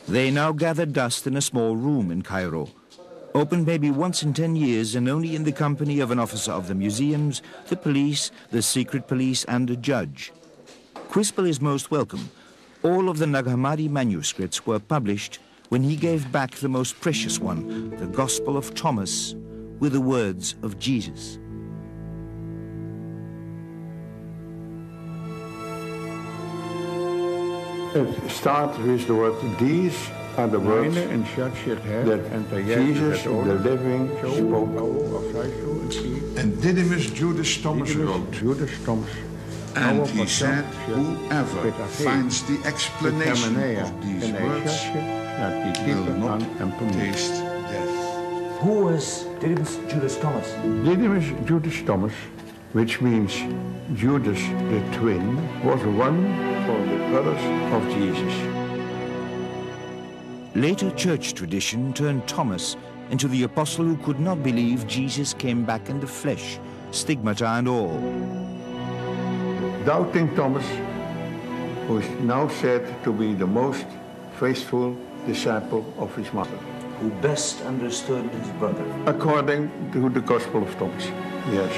They now gather dust in a small room in Cairo. Opened maybe once in 10 years and only in the company of an officer of the museums, the police, the secret police and a judge. Quispel is most welcome. All of the Hammadi manuscripts were published when he gave back the most precious one, the Gospel of Thomas, with the words of Jesus. It starts with the word, these are the words that Jesus, the living, spoke. And Didymus Judas Thomas wrote, and he said, whoever finds the explanation of these words will not taste death. Who was Didymus Judas Thomas? Didymus Judas Thomas, which means Judas the twin, was one of the brothers of Jesus. Later church tradition turned Thomas into the apostle who could not believe Jesus came back in the flesh, stigmata and all. Doubting Thomas, who is now said to be the most faithful disciple of his mother. Who best understood his brother. According to the Gospel of Thomas, yes.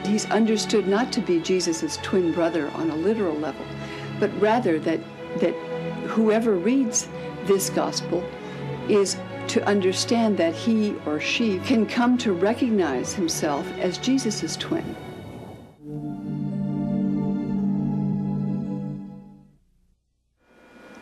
He's understood not to be Jesus' twin brother on a literal level, but rather that whoever reads this gospel is to understand that he or she can come to recognize himself as Jesus' twin.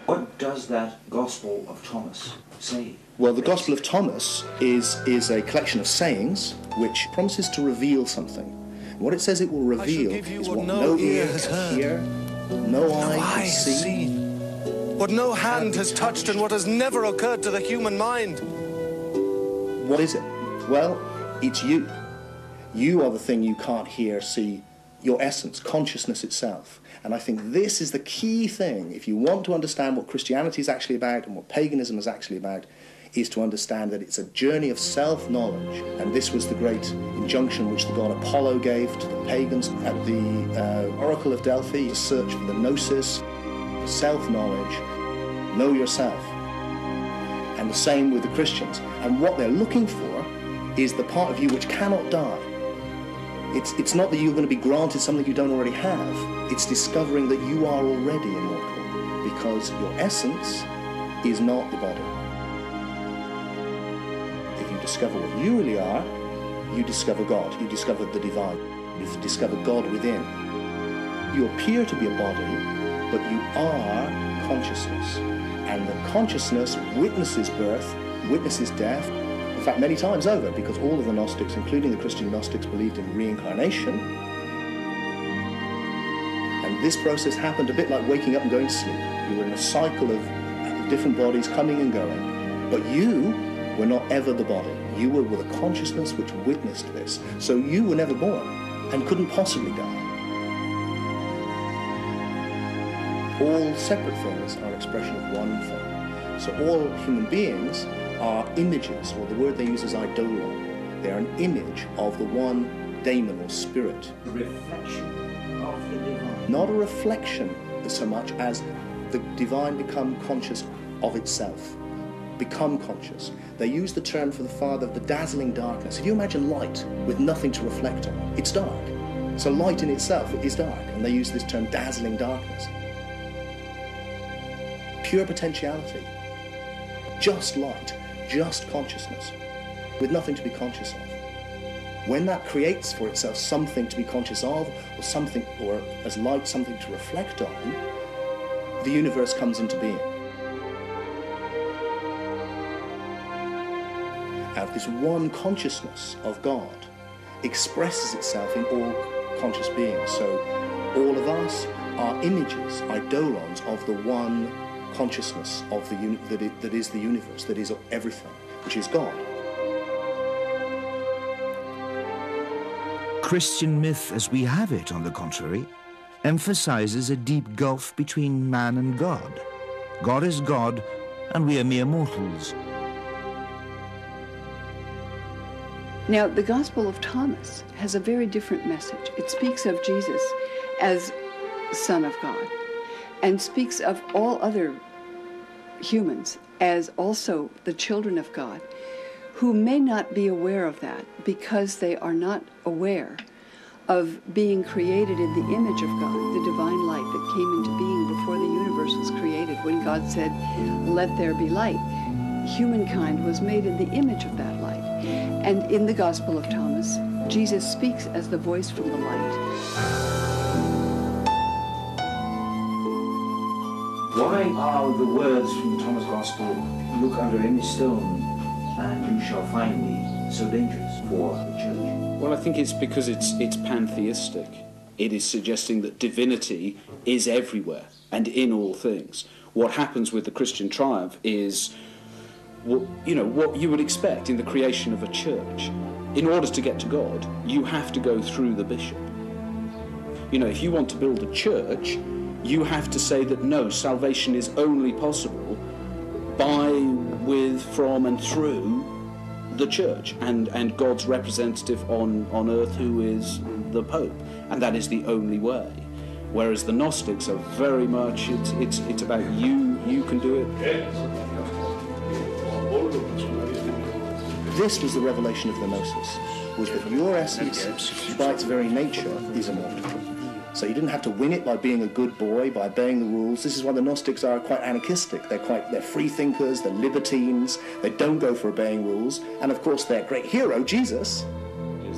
What does that Gospel of Thomas say? Well, the Gospel of Thomas is a collection of sayings which promises to reveal something. And what it says it will reveal is what no ear can hear, no eye can see. What no hand has touched and what has never occurred to the human mind. What is it? Well, it's you. You are the thing you can't hear, see, your essence, consciousness itself. And I think this is the key thing, if you want to understand what Christianity is actually about and what paganism is actually about, is to understand that it's a journey of self-knowledge. And this was the great injunction which the god Apollo gave to the pagans at the Oracle of Delphi, to search for the gnosis, self-knowledge, know yourself. And the same with the Christians. And what they're looking for is the part of you which cannot die. It's not that you're going to be granted something you don't already have. It's discovering that you are already immortal, because your essence is not the body. If you discover what you really are, you discover God. You discover the divine. You discover God within. You appear to be a body, but you are consciousness. And the consciousness witnesses birth, witnesses death, in fact many times over, because all of the Gnostics, including the Christian Gnostics, believed in reincarnation. And this process happened a bit like waking up and going to sleep. You were in a cycle of different bodies coming and going, but you were not ever the body. You were with a consciousness which witnessed this. So you were never born and couldn't possibly die. All separate things are an expression of one thing. So all human beings are images, or the word they use is eidolon. They are an image of the one daemon or spirit. A reflection of the divine. Not a reflection so much as the divine become conscious of itself. Become conscious. They use the term for the Father of the dazzling darkness. If you imagine light with nothing to reflect on, it's dark. So light in itself is dark, and they use this term dazzling darkness. Pure potentiality, just light, just consciousness, with nothing to be conscious of. When that creates for itself something to be conscious of, or something, or as light, something to reflect on, the universe comes into being. And this one consciousness of God expresses itself in all conscious beings. So all of us are images, eidolons of the one consciousness of the that is the universe, that is everything, which is God. Christian myth as we have it, on the contrary, emphasizes a deep gulf between man and God. God is God, and we are mere mortals. Now, the Gospel of Thomas has a very different message. It speaks of Jesus as Son of God, and speaks of all other humans as also the children of God, who may not be aware of that because they are not aware of being created in the image of God, the divine light that came into being before the universe was created. When God said, "Let there be light," humankind was made in the image of that light. And in the Gospel of Thomas, Jesus speaks as the voice from the light. Why are the words from Thomas' Gospel, "Look under any stone and you shall find me," so dangerous for the church? Well, I think it's because it's pantheistic. It is suggesting that divinity is everywhere and in all things. What happens with the Christian triumph is what you would expect in the creation of a church. In order to get to God, you have to go through the bishop. If you want to build a church, you have to say that no, salvation is only possible by, with, from and through the church and God's representative on earth, who is the Pope, and that is the only way. Whereas the Gnostics are very much, it's about you can do it. This was the revelation of the Gnosis, was that your essence, by its very nature, is immortal. So you didn't have to win it by being a good boy, by obeying the rules. This is why the Gnostics are quite anarchistic. They're free thinkers, they're libertines, they don't go for obeying rules. And of course their great hero, Jesus,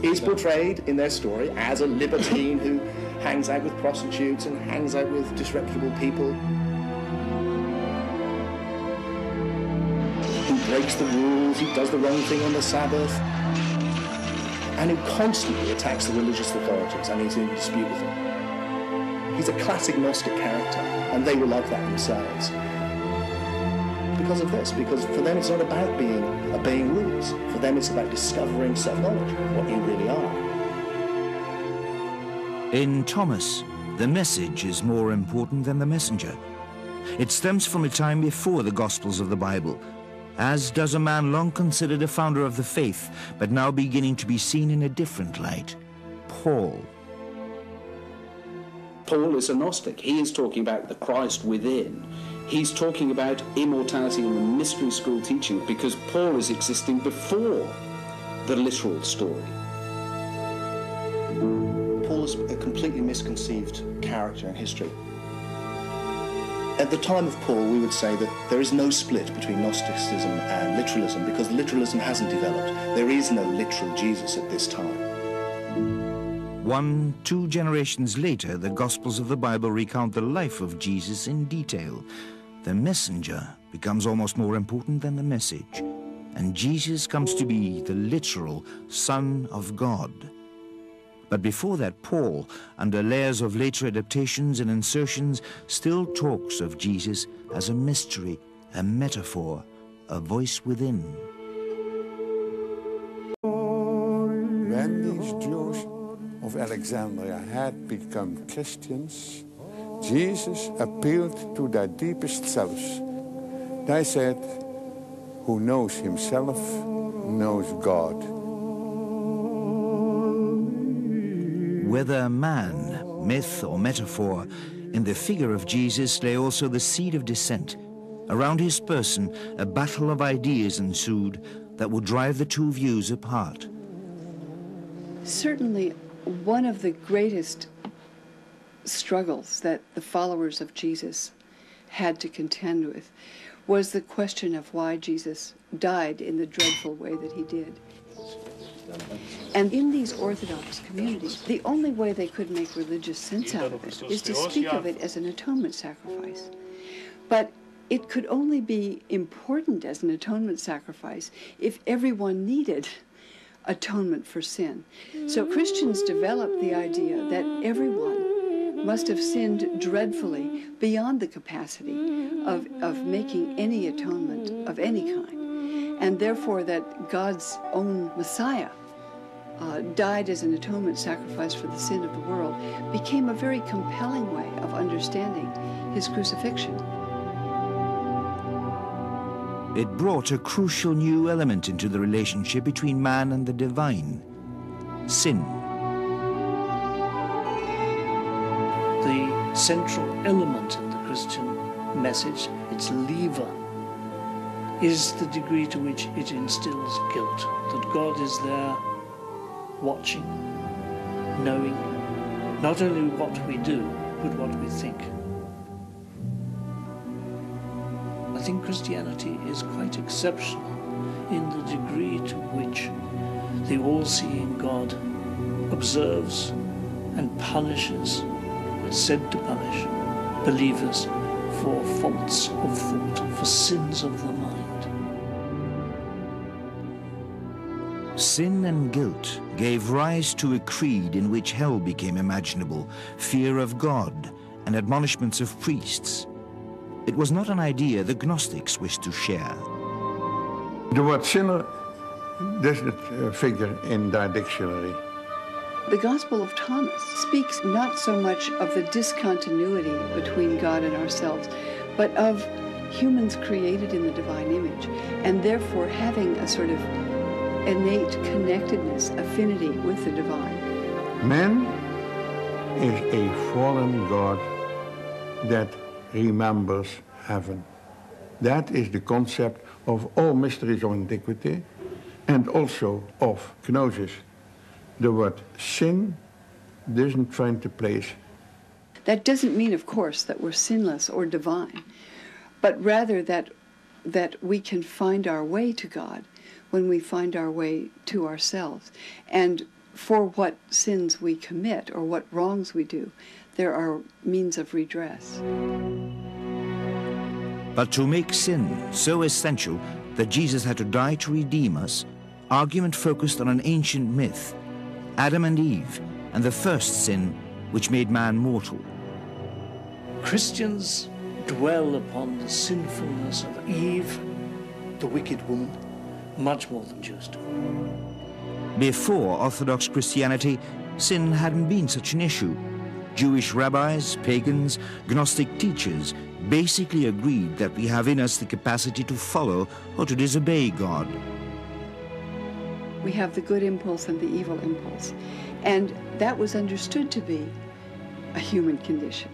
is portrayed in their story as a libertine who hangs out with prostitutes and hangs out with disreputable people, who breaks the rules, who does the wrong thing on the Sabbath, and who constantly attacks the religious authorities and is in dispute with them. He's a classic Gnostic character, and they were like that themselves. Because of this, because for them it's not about obeying rules. For them it's about discovering self-knowledge, what you really are. In Thomas, the message is more important than the messenger. It stems from a time before the Gospels of the Bible, as does a man long considered a founder of the faith, but now beginning to be seen in a different light, Paul. Paul is a Gnostic. He is talking about the Christ within. He's talking about immortality and the mystery school teaching, because Paul is existing before the literal story. Paul is a completely misconceived character in history. At the time of Paul, we would say that there is no split between Gnosticism and literalism, because literalism hasn't developed. There is no literal Jesus at this time. 1-2 generations later, the Gospels of the Bible recount the life of Jesus in detail. The messenger becomes almost more important than the message, and Jesus comes to be the literal Son of God. But before that, Paul, under layers of later adaptations and insertions, still talks of Jesus as a mystery, a metaphor, a voice within. When these Jews of Alexandria had become Christians, Jesus appealed to their deepest selves. They said, "Who knows himself knows God." Whether man, myth or metaphor, in the figure of Jesus lay also the seed of dissent. Around his person, a battle of ideas ensued that would drive the two views apart. Certainly, one of the greatest struggles that the followers of Jesus had to contend with was the question of why Jesus died in the dreadful way that he did. And in these Orthodox communities, the only way they could make religious sense out of it is to speak of it as an atonement sacrifice. But it could only be important as an atonement sacrifice if everyone needed atonement for sin. So Christians developed the idea that everyone must have sinned dreadfully beyond the capacity of making any atonement of any kind, and therefore that God's own Messiah died as an atonement sacrifice for the sin of the world became a very compelling way of understanding his crucifixion. It brought a crucial new element into the relationship between man and the divine: sin. The central element in the Christian message, its lever, is the degree to which it instills guilt, that God is there watching, knowing not only what we do, but what we think. I think Christianity is quite exceptional in the degree to which the all-seeing God observes and punishes, is said to punish, believers for faults of thought, for sins of the mind. Sin and guilt gave rise to a creed in which hell became imaginable, fear of God, and admonishments of priests. It was not an idea the Gnostics wished to share. The word sinner doesn't figure in their dictionary. The Gospel of Thomas speaks not so much of the discontinuity between God and ourselves, but of humans created in the divine image, and therefore having a sort of innate connectedness, affinity with the divine. Man is a fallen God that remembers heaven. That is the concept of all mysteries of antiquity and also of gnosis. The word sin doesn't find a place. That doesn't mean, of course, that we're sinless or divine, but rather that we can find our way to God when we find our way to ourselves. And for what sins we commit or what wrongs we do, there are means of redress. But to make sin so essential that Jesus had to die to redeem us, argument focused on an ancient myth, Adam and Eve, and the first sin which made man mortal. Christians dwell upon the sinfulness of Eve, the wicked woman, much more than Jews do. Before Orthodox Christianity, sin hadn't been such an issue. Jewish rabbis, pagans, Gnostic teachers basically agreed that we have in us the capacity to follow or to disobey God. We have the good impulse and the evil impulse, and that was understood to be a human condition.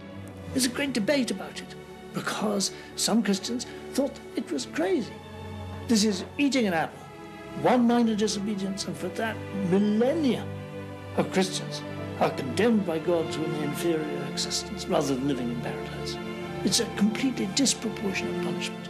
There's a great debate about it, because some Christians thought it was crazy. This is eating an apple, one minor disobedience, and for that, millennia of Christians are condemned by God to an inferior existence rather than living in paradise. It's a completely disproportionate punishment.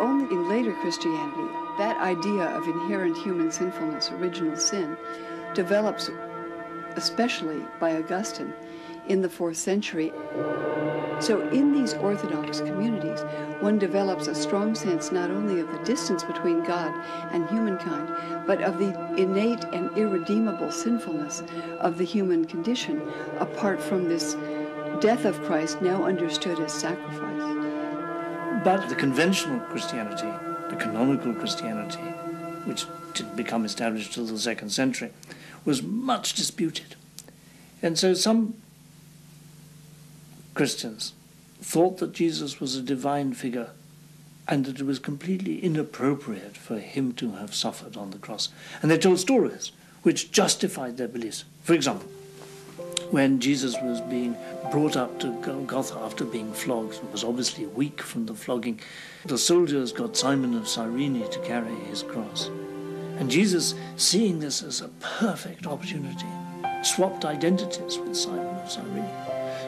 Only in later Christianity, that idea of inherent human sinfulness, original sin, develops, especially by Augustine, in the 4th century. So in these Orthodox communities, one develops a strong sense not only of the distance between God and humankind, but of the innate and irredeemable sinfulness of the human condition, apart from this death of Christ now understood as sacrifice. But the conventional Christianity, the canonical Christianity, which didn't become established till the 2nd century, was much disputed. And so some Christians thought that Jesus was a divine figure and that it was completely inappropriate for him to have suffered on the cross. And they told stories which justified their beliefs. For example, when Jesus was being brought up to Golgotha after being flogged and was obviously weak from the flogging, the soldiers got Simon of Cyrene to carry his cross. And Jesus, seeing this as a perfect opportunity, swapped identities with Simon of Cyrene,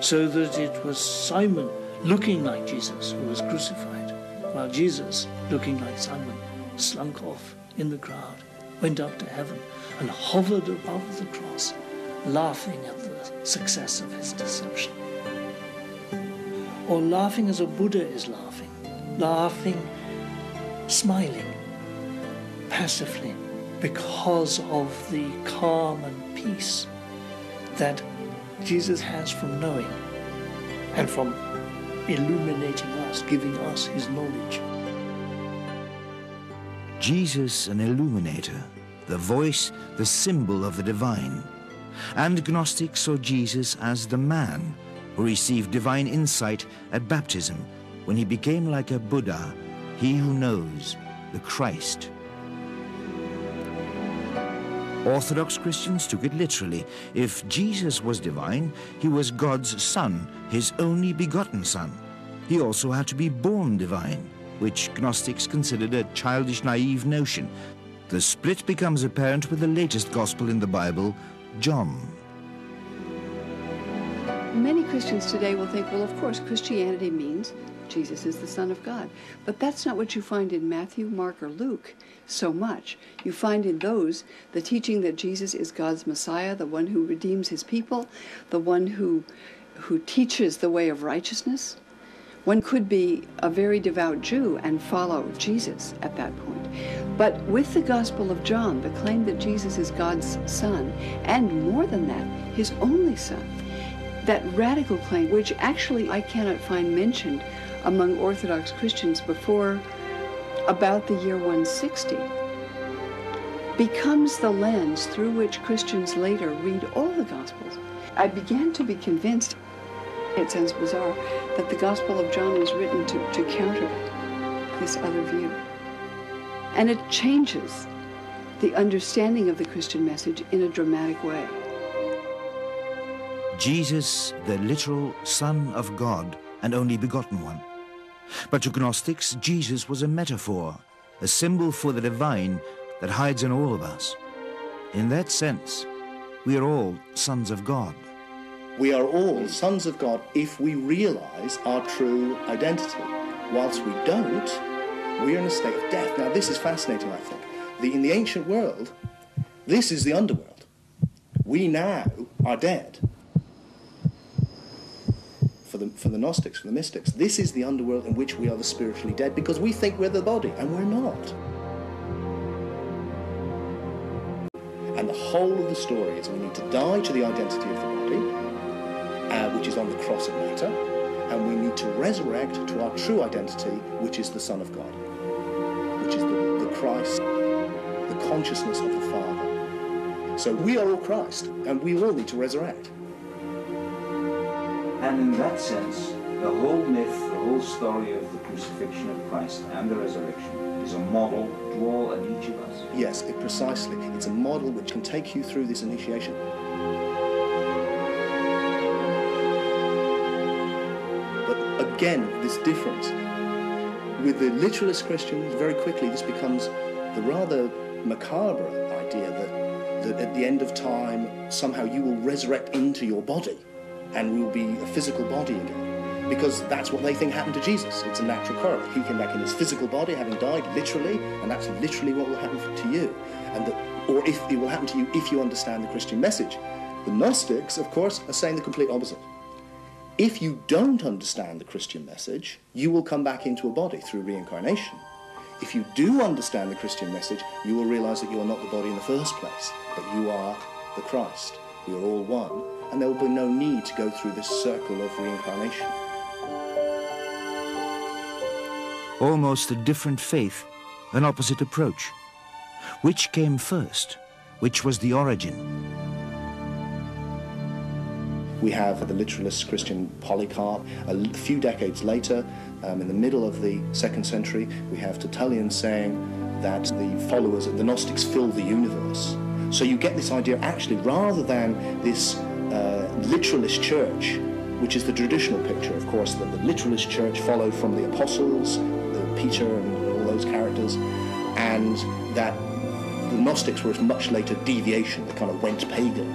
so that it was Simon looking like Jesus who was crucified, while Jesus, looking like Simon, slunk off in the crowd, went up to heaven, and hovered above the cross, laughing at the success of his deception. Or laughing as a Buddha is laughing, smiling, passively, because of the calm and peace that Jesus has from knowing and from illuminating us, giving us his knowledge. Jesus, an illuminator, the voice, the symbol of the divine. And Gnostics saw Jesus as the man who received divine insight at baptism when he became like a Buddha, he who knows, the Christ. Orthodox Christians took it literally. If Jesus was divine, he was God's son, his only begotten son. He also had to be born divine, which Gnostics considered a childish, naive notion. The split becomes apparent with the latest gospel in the Bible, John. Many Christians today will think, well, of course, Christianity means Jesus is the Son of God. But that's not what you find in Matthew, Mark, or Luke so much. You find in those the teaching that Jesus is God's Messiah, the one who redeems his people, the one who teaches the way of righteousness. One could be a very devout Jew and follow Jesus at that point. But with the Gospel of John, the claim that Jesus is God's Son, and more than that, his only Son, that radical claim, which actually I cannot find mentioned among Orthodox Christians before about the year 160, becomes the lens through which Christians later read all the Gospels. I began to be convinced, it sounds bizarre, that the Gospel of John was written to counter this other view. And it changes the understanding of the Christian message in a dramatic way. Jesus, the literal Son of God and only begotten one. But to Gnostics, Jesus was a metaphor, a symbol for the divine that hides in all of us. In that sense, we are all sons of God. We are all sons of God if we realize our true identity. Whilst we don't, we are in a state of death. Now, this is fascinating, I think. In the ancient world, this is the underworld. We now are dead. For the Gnostics, for the mystics, this is the underworld in which we are the spiritually dead because we think we're the body, and we're not. And the whole of the story is we need to die to the identity of the body, which is on the cross of matter, and we need to resurrect to our true identity, which is the Son of God, which is the Christ, the consciousness of the Father. So we are all Christ, and we all need to resurrect. And in that sense, the whole myth, the whole story of the crucifixion of Christ and the resurrection is a model to all and each of us. Yes, precisely. It's a model which can take you through this initiation. But again, this difference. With the literalist Christians, very quickly this becomes the rather macabre idea that at the end of time, somehow you will resurrect into your body and will be a physical body again. Because that's what they think happened to Jesus. It's a natural correlate. He came back in his physical body, having died literally, and that's literally what will happen to you. Or if it will happen to you if you understand the Christian message. The Gnostics, of course, are saying the complete opposite. If you don't understand the Christian message, you will come back into a body through reincarnation. If you do understand the Christian message, you will realize that you are not the body in the first place, but you are the Christ. We are all one, and there will be no need to go through this circle of reincarnation. Almost a different faith, an opposite approach. Which came first? Which was the origin? We have the literalist Christian Polycarp. A few decades later, in the middle of the 2nd century, we have Tertullian saying that the followers of the Gnostics fill the universe. So you get this idea, actually, rather than this literalist church, which is the traditional picture, of course, that the literalist church followed from the apostles, Peter and all those characters, and that the Gnostics were a much later deviation that kind of went pagan.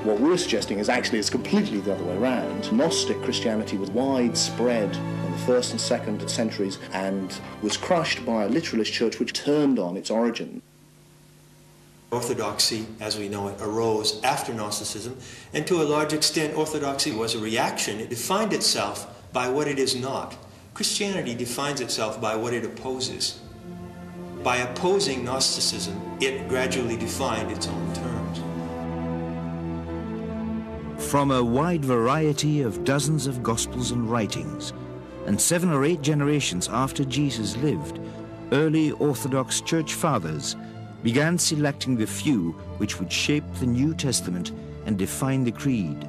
What we're suggesting is actually it's completely the other way around. Gnostic Christianity was widespread in the 1st and 2nd centuries and was crushed by a literalist church which turned on its origin. Orthodoxy, as we know it, arose after Gnosticism, and to a large extent Orthodoxy was a reaction. It defined itself by what it is not. Christianity defines itself by what it opposes. By opposing Gnosticism, it gradually defined its own terms. From a wide variety of dozens of Gospels and writings, and 7 or 8 generations after Jesus lived, early Orthodox Church Fathers began selecting the few which would shape the New Testament and define the creed.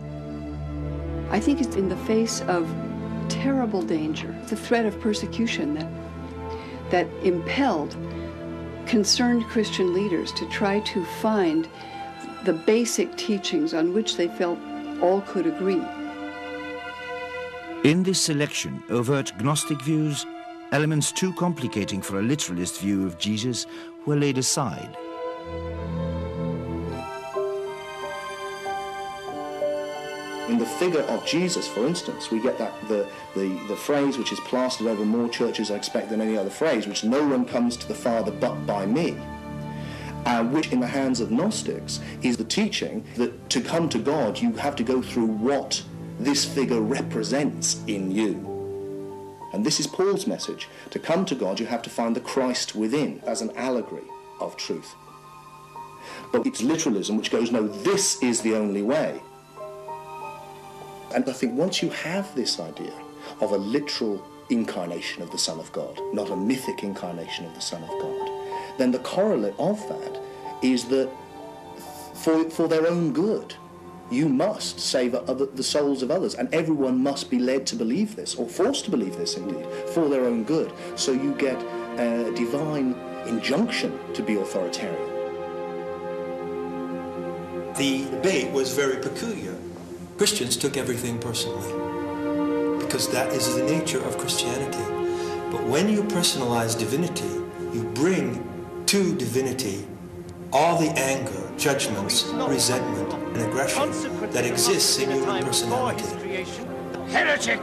I think it's in the face of terrible danger, the threat of persecution that impelled concerned Christian leaders to try to find the basic teachings on which they felt all could agree. In this selection, overt Gnostic views, elements too complicating for a literalist view of Jesus, were laid aside. In the figure of Jesus, for instance, we get that the phrase which is plastered over more churches, I expect, than any other phrase, which no one comes to the Father but by me, which in the hands of Gnostics is the teaching that to come to God you have to go through what this figure represents in you. And this is Paul's message. To come to God you have to find the Christ within as an allegory of truth. But it's literalism which goes, no, this is the only way. And I think once you have this idea of a literal incarnation of the Son of God, not a mythic incarnation of the Son of God, then the correlate of that is that for their own good, you must save the souls of others, and everyone must be led to believe this, or forced to believe this indeed, for their own good. So you get a divine injunction to be authoritarian. The debate was very peculiar. Christians took everything personally, because that is the nature of Christianity. But when you personalize divinity, you bring to divinity all the anger, judgments, resentment, and aggression that exists in human personality. Heretic!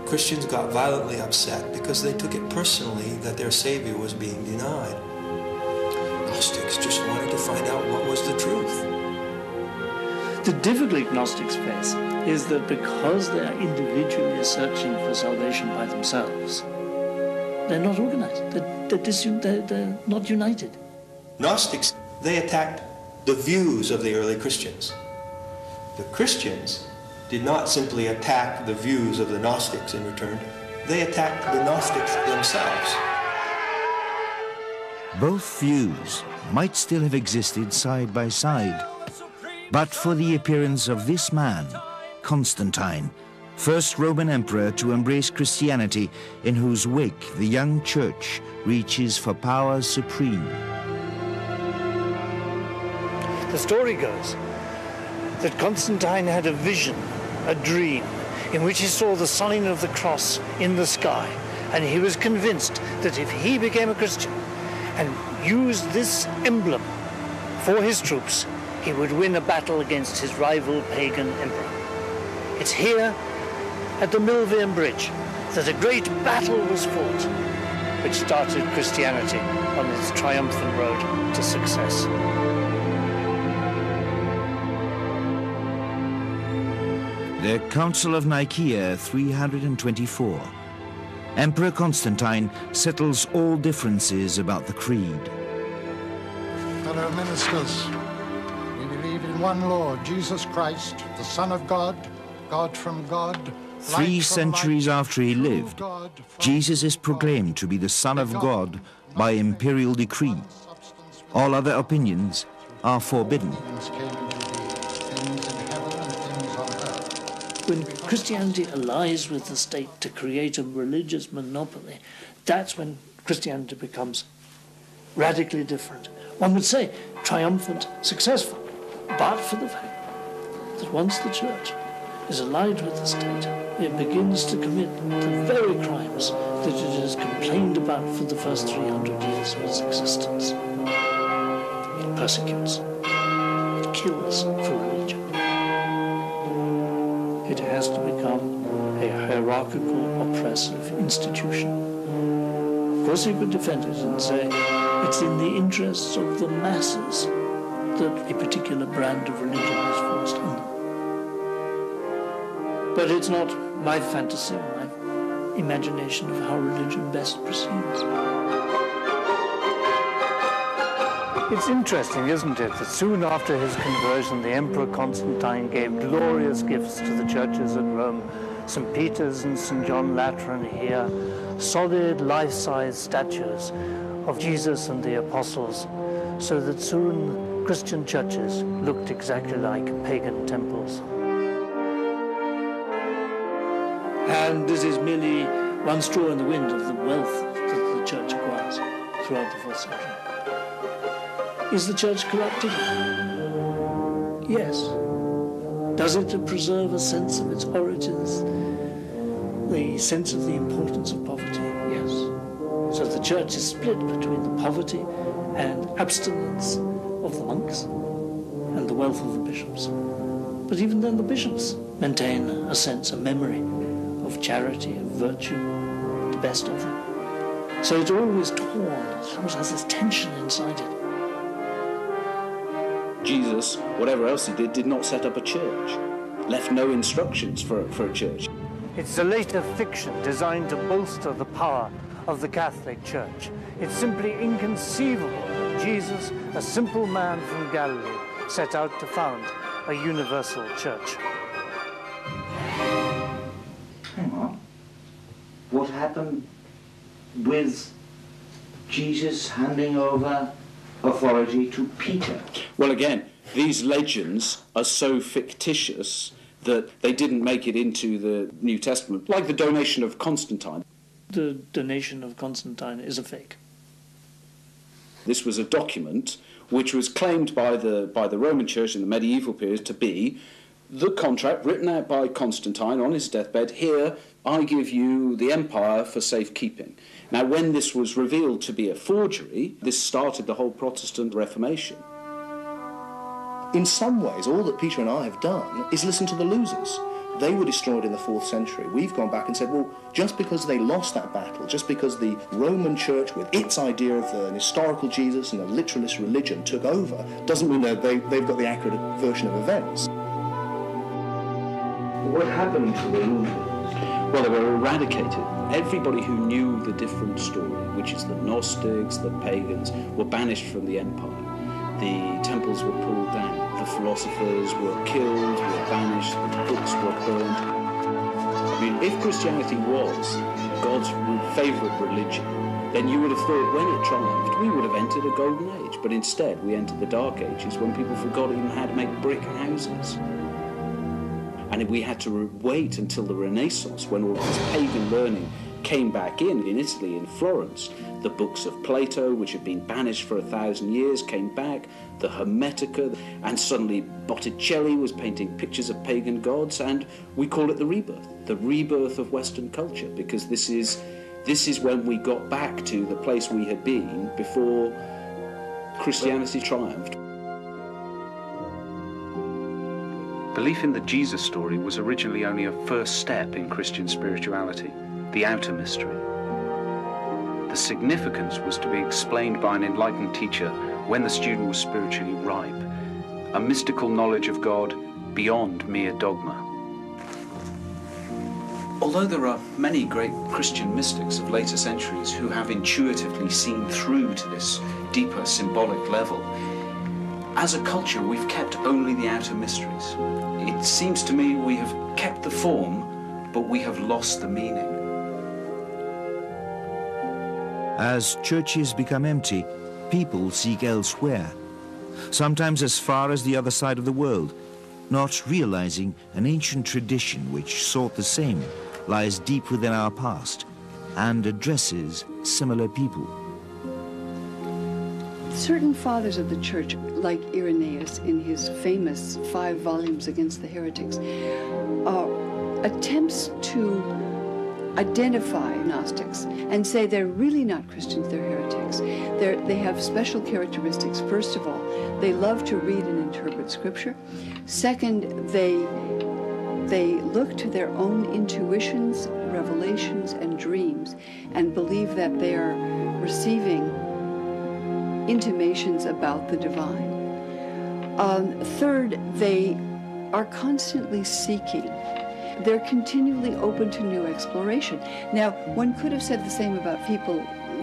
Christians got violently upset because they took it personally that their Savior was being denied. Gnostics just wanted to find out what was the truth. The difficulty Gnostics face is that because they are individually searching for salvation by themselves, they're not organized, they're not united. Gnostics, they attacked the views of the early Christians. The Christians did not simply attack the views of the Gnostics in return, they attacked the Gnostics themselves. Both views might still have existed side by side, but for the appearance of this man, Constantine, first Roman emperor to embrace Christianity, in whose wake the young church reaches for power supreme. The story goes that Constantine had a vision, a dream, in which he saw the sign of the cross in the sky, and he was convinced that if he became a Christian and used this emblem for his troops, he would win a battle against his rival pagan emperor. It's here at the Milvian Bridge that a great battle was fought, which started Christianity on its triumphant road to success. The Council of Nicaea 324. Emperor Constantine settles all differences about the creed. Fellow ministers, we believe in one Lord, Jesus Christ, the Son of God, God from God. 3 centuries after he lived, Jesus is proclaimed to be the Son of God by imperial decree. All other opinions are forbidden. When Christianity allies with the state to create a religious monopoly, that's when Christianity becomes radically different. One would say triumphant, successful, but for the fact that once the church is allied with the state, it begins to commit the very crimes that it has complained about for the first 300 years of its existence. It persecutes, it kills for religion. It has to become a hierarchical, oppressive institution. Of course, you could defend it and say it's in the interests of the masses that a particular brand of religion is forced on them. But it's not my fantasy, my imagination of how religion best proceeds. It's interesting, isn't it, that soon after his conversion, the Emperor Constantine gave glorious gifts to the churches at Rome, St. Peter's and St. John Lateran here, solid life-size statues of Jesus and the apostles, so that soon Christian churches looked exactly like pagan temples. And this is merely one straw in the wind of the wealth that the church acquires throughout the 4th century. Is the church corrupted? Yes. Does it preserve a sense of its origins? The sense of the importance of poverty? Yes. So the church is split between the poverty and abstinence of the monks and the wealth of the bishops. But even then the bishops maintain a sense, a memory of charity, of virtue, the best of them. So it's always torn, it always has this tension inside it. Jesus, whatever else he did not set up a church, left no instructions for a church. It's a later fiction designed to bolster the power of the Catholic Church. It's simply inconceivable that Jesus, a simple man from Galilee, set out to found a universal church. Hang on. What happened with Jesus handing over authority to Peter? Well, again, these legends are so fictitious that they didn't make it into the New Testament, like the donation of Constantine. The donation of Constantine is a fake. This was a document which was claimed by the Roman Church in the medieval period to be the contract written out by Constantine on his deathbed. Here, I give you the empire for safekeeping. Now, when this was revealed to be a forgery, this started the whole Protestant Reformation. In some ways, all that Peter and I have done is listen to the losers. They were destroyed in the 4th century. We've gone back and said, well, just because they lost that battle, just because the Roman Church, with its idea of an historical Jesus and a literalist religion, took over, doesn't mean that they've got the accurate version of events. What happened to the losers? Well, they were eradicated. Everybody who knew the different story, which is the Gnostics, the pagans, were banished from the empire. The temples were pulled down, the philosophers were killed, were banished, the books were burned. I mean, if Christianity was God's favourite religion, then you would have thought when it triumphed, we would have entered a golden age. But instead, we entered the Dark Ages when people forgot even how to make brick houses. And we had to wait until the Renaissance, when all this pagan learning came back in Italy, in Florence. The books of Plato, which had been banished for 1,000 years, came back, the Hermetica, and suddenly Botticelli was painting pictures of pagan gods, and we call it the rebirth of Western culture, because this is when we got back to the place we had been before Christianity triumphed. Belief in the Jesus story was originally only a first step in Christian spirituality, the outer mystery. The significance was to be explained by an enlightened teacher when the student was spiritually ripe, a mystical knowledge of God beyond mere dogma. Although there are many great Christian mystics of later centuries who have intuitively seen through to this deeper symbolic level, as a culture we've kept only the outer mysteries. It seems to me we have kept the form, but we have lost the meaning. As churches become empty, people seek elsewhere, sometimes as far as the other side of the world, not realizing an ancient tradition which sought the same lies deep within our past and addresses similar people. Certain fathers of the church, like Irenaeus in his famous 5 volumes against the heretics, attempts to identify Gnostics and say they're really not Christians, they're heretics. They have special characteristics. First of all, they love to read and interpret Scripture. Second, they look to their own intuitions, revelations, and dreams and believe that they are receiving intimations about the divine. Third, they are constantly seeking. They're continually open to new exploration. Now, one could have said the same about people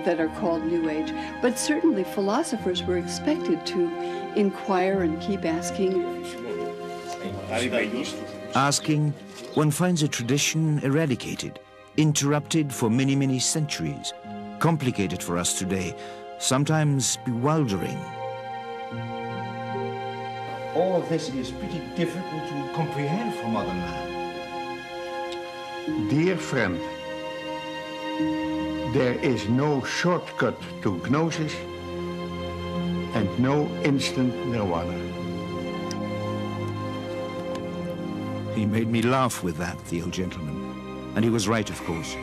that are called New Age, but certainly philosophers were expected to inquire and keep asking. Asking, one finds a tradition eradicated, interrupted for many, many centuries, complicated for us today, sometimes bewildering. All of this is pretty difficult to comprehend for modern man. Dear friend, there is no shortcut to gnosis and no instant nirvana. He made me laugh with that, the old gentleman. And he was right, of course.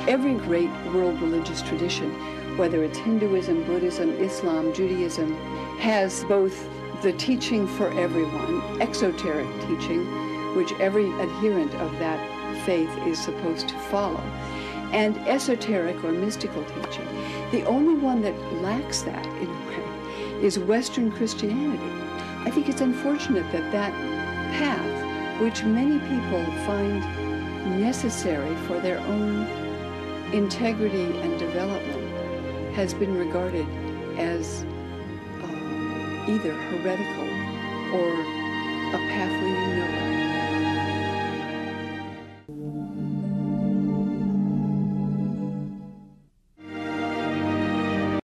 Every great world religious tradition, whether it's Hinduism, Buddhism, Islam, Judaism, has both the teaching for everyone, exoteric teaching, which every adherent of that faith is supposed to follow, and esoteric or mystical teaching. The only one that lacks that, in a way, is Western Christianity. I think it's unfortunate that that path, which many people find necessary for their own integrity and development, has been regarded as either heretical or a path leading nowhere.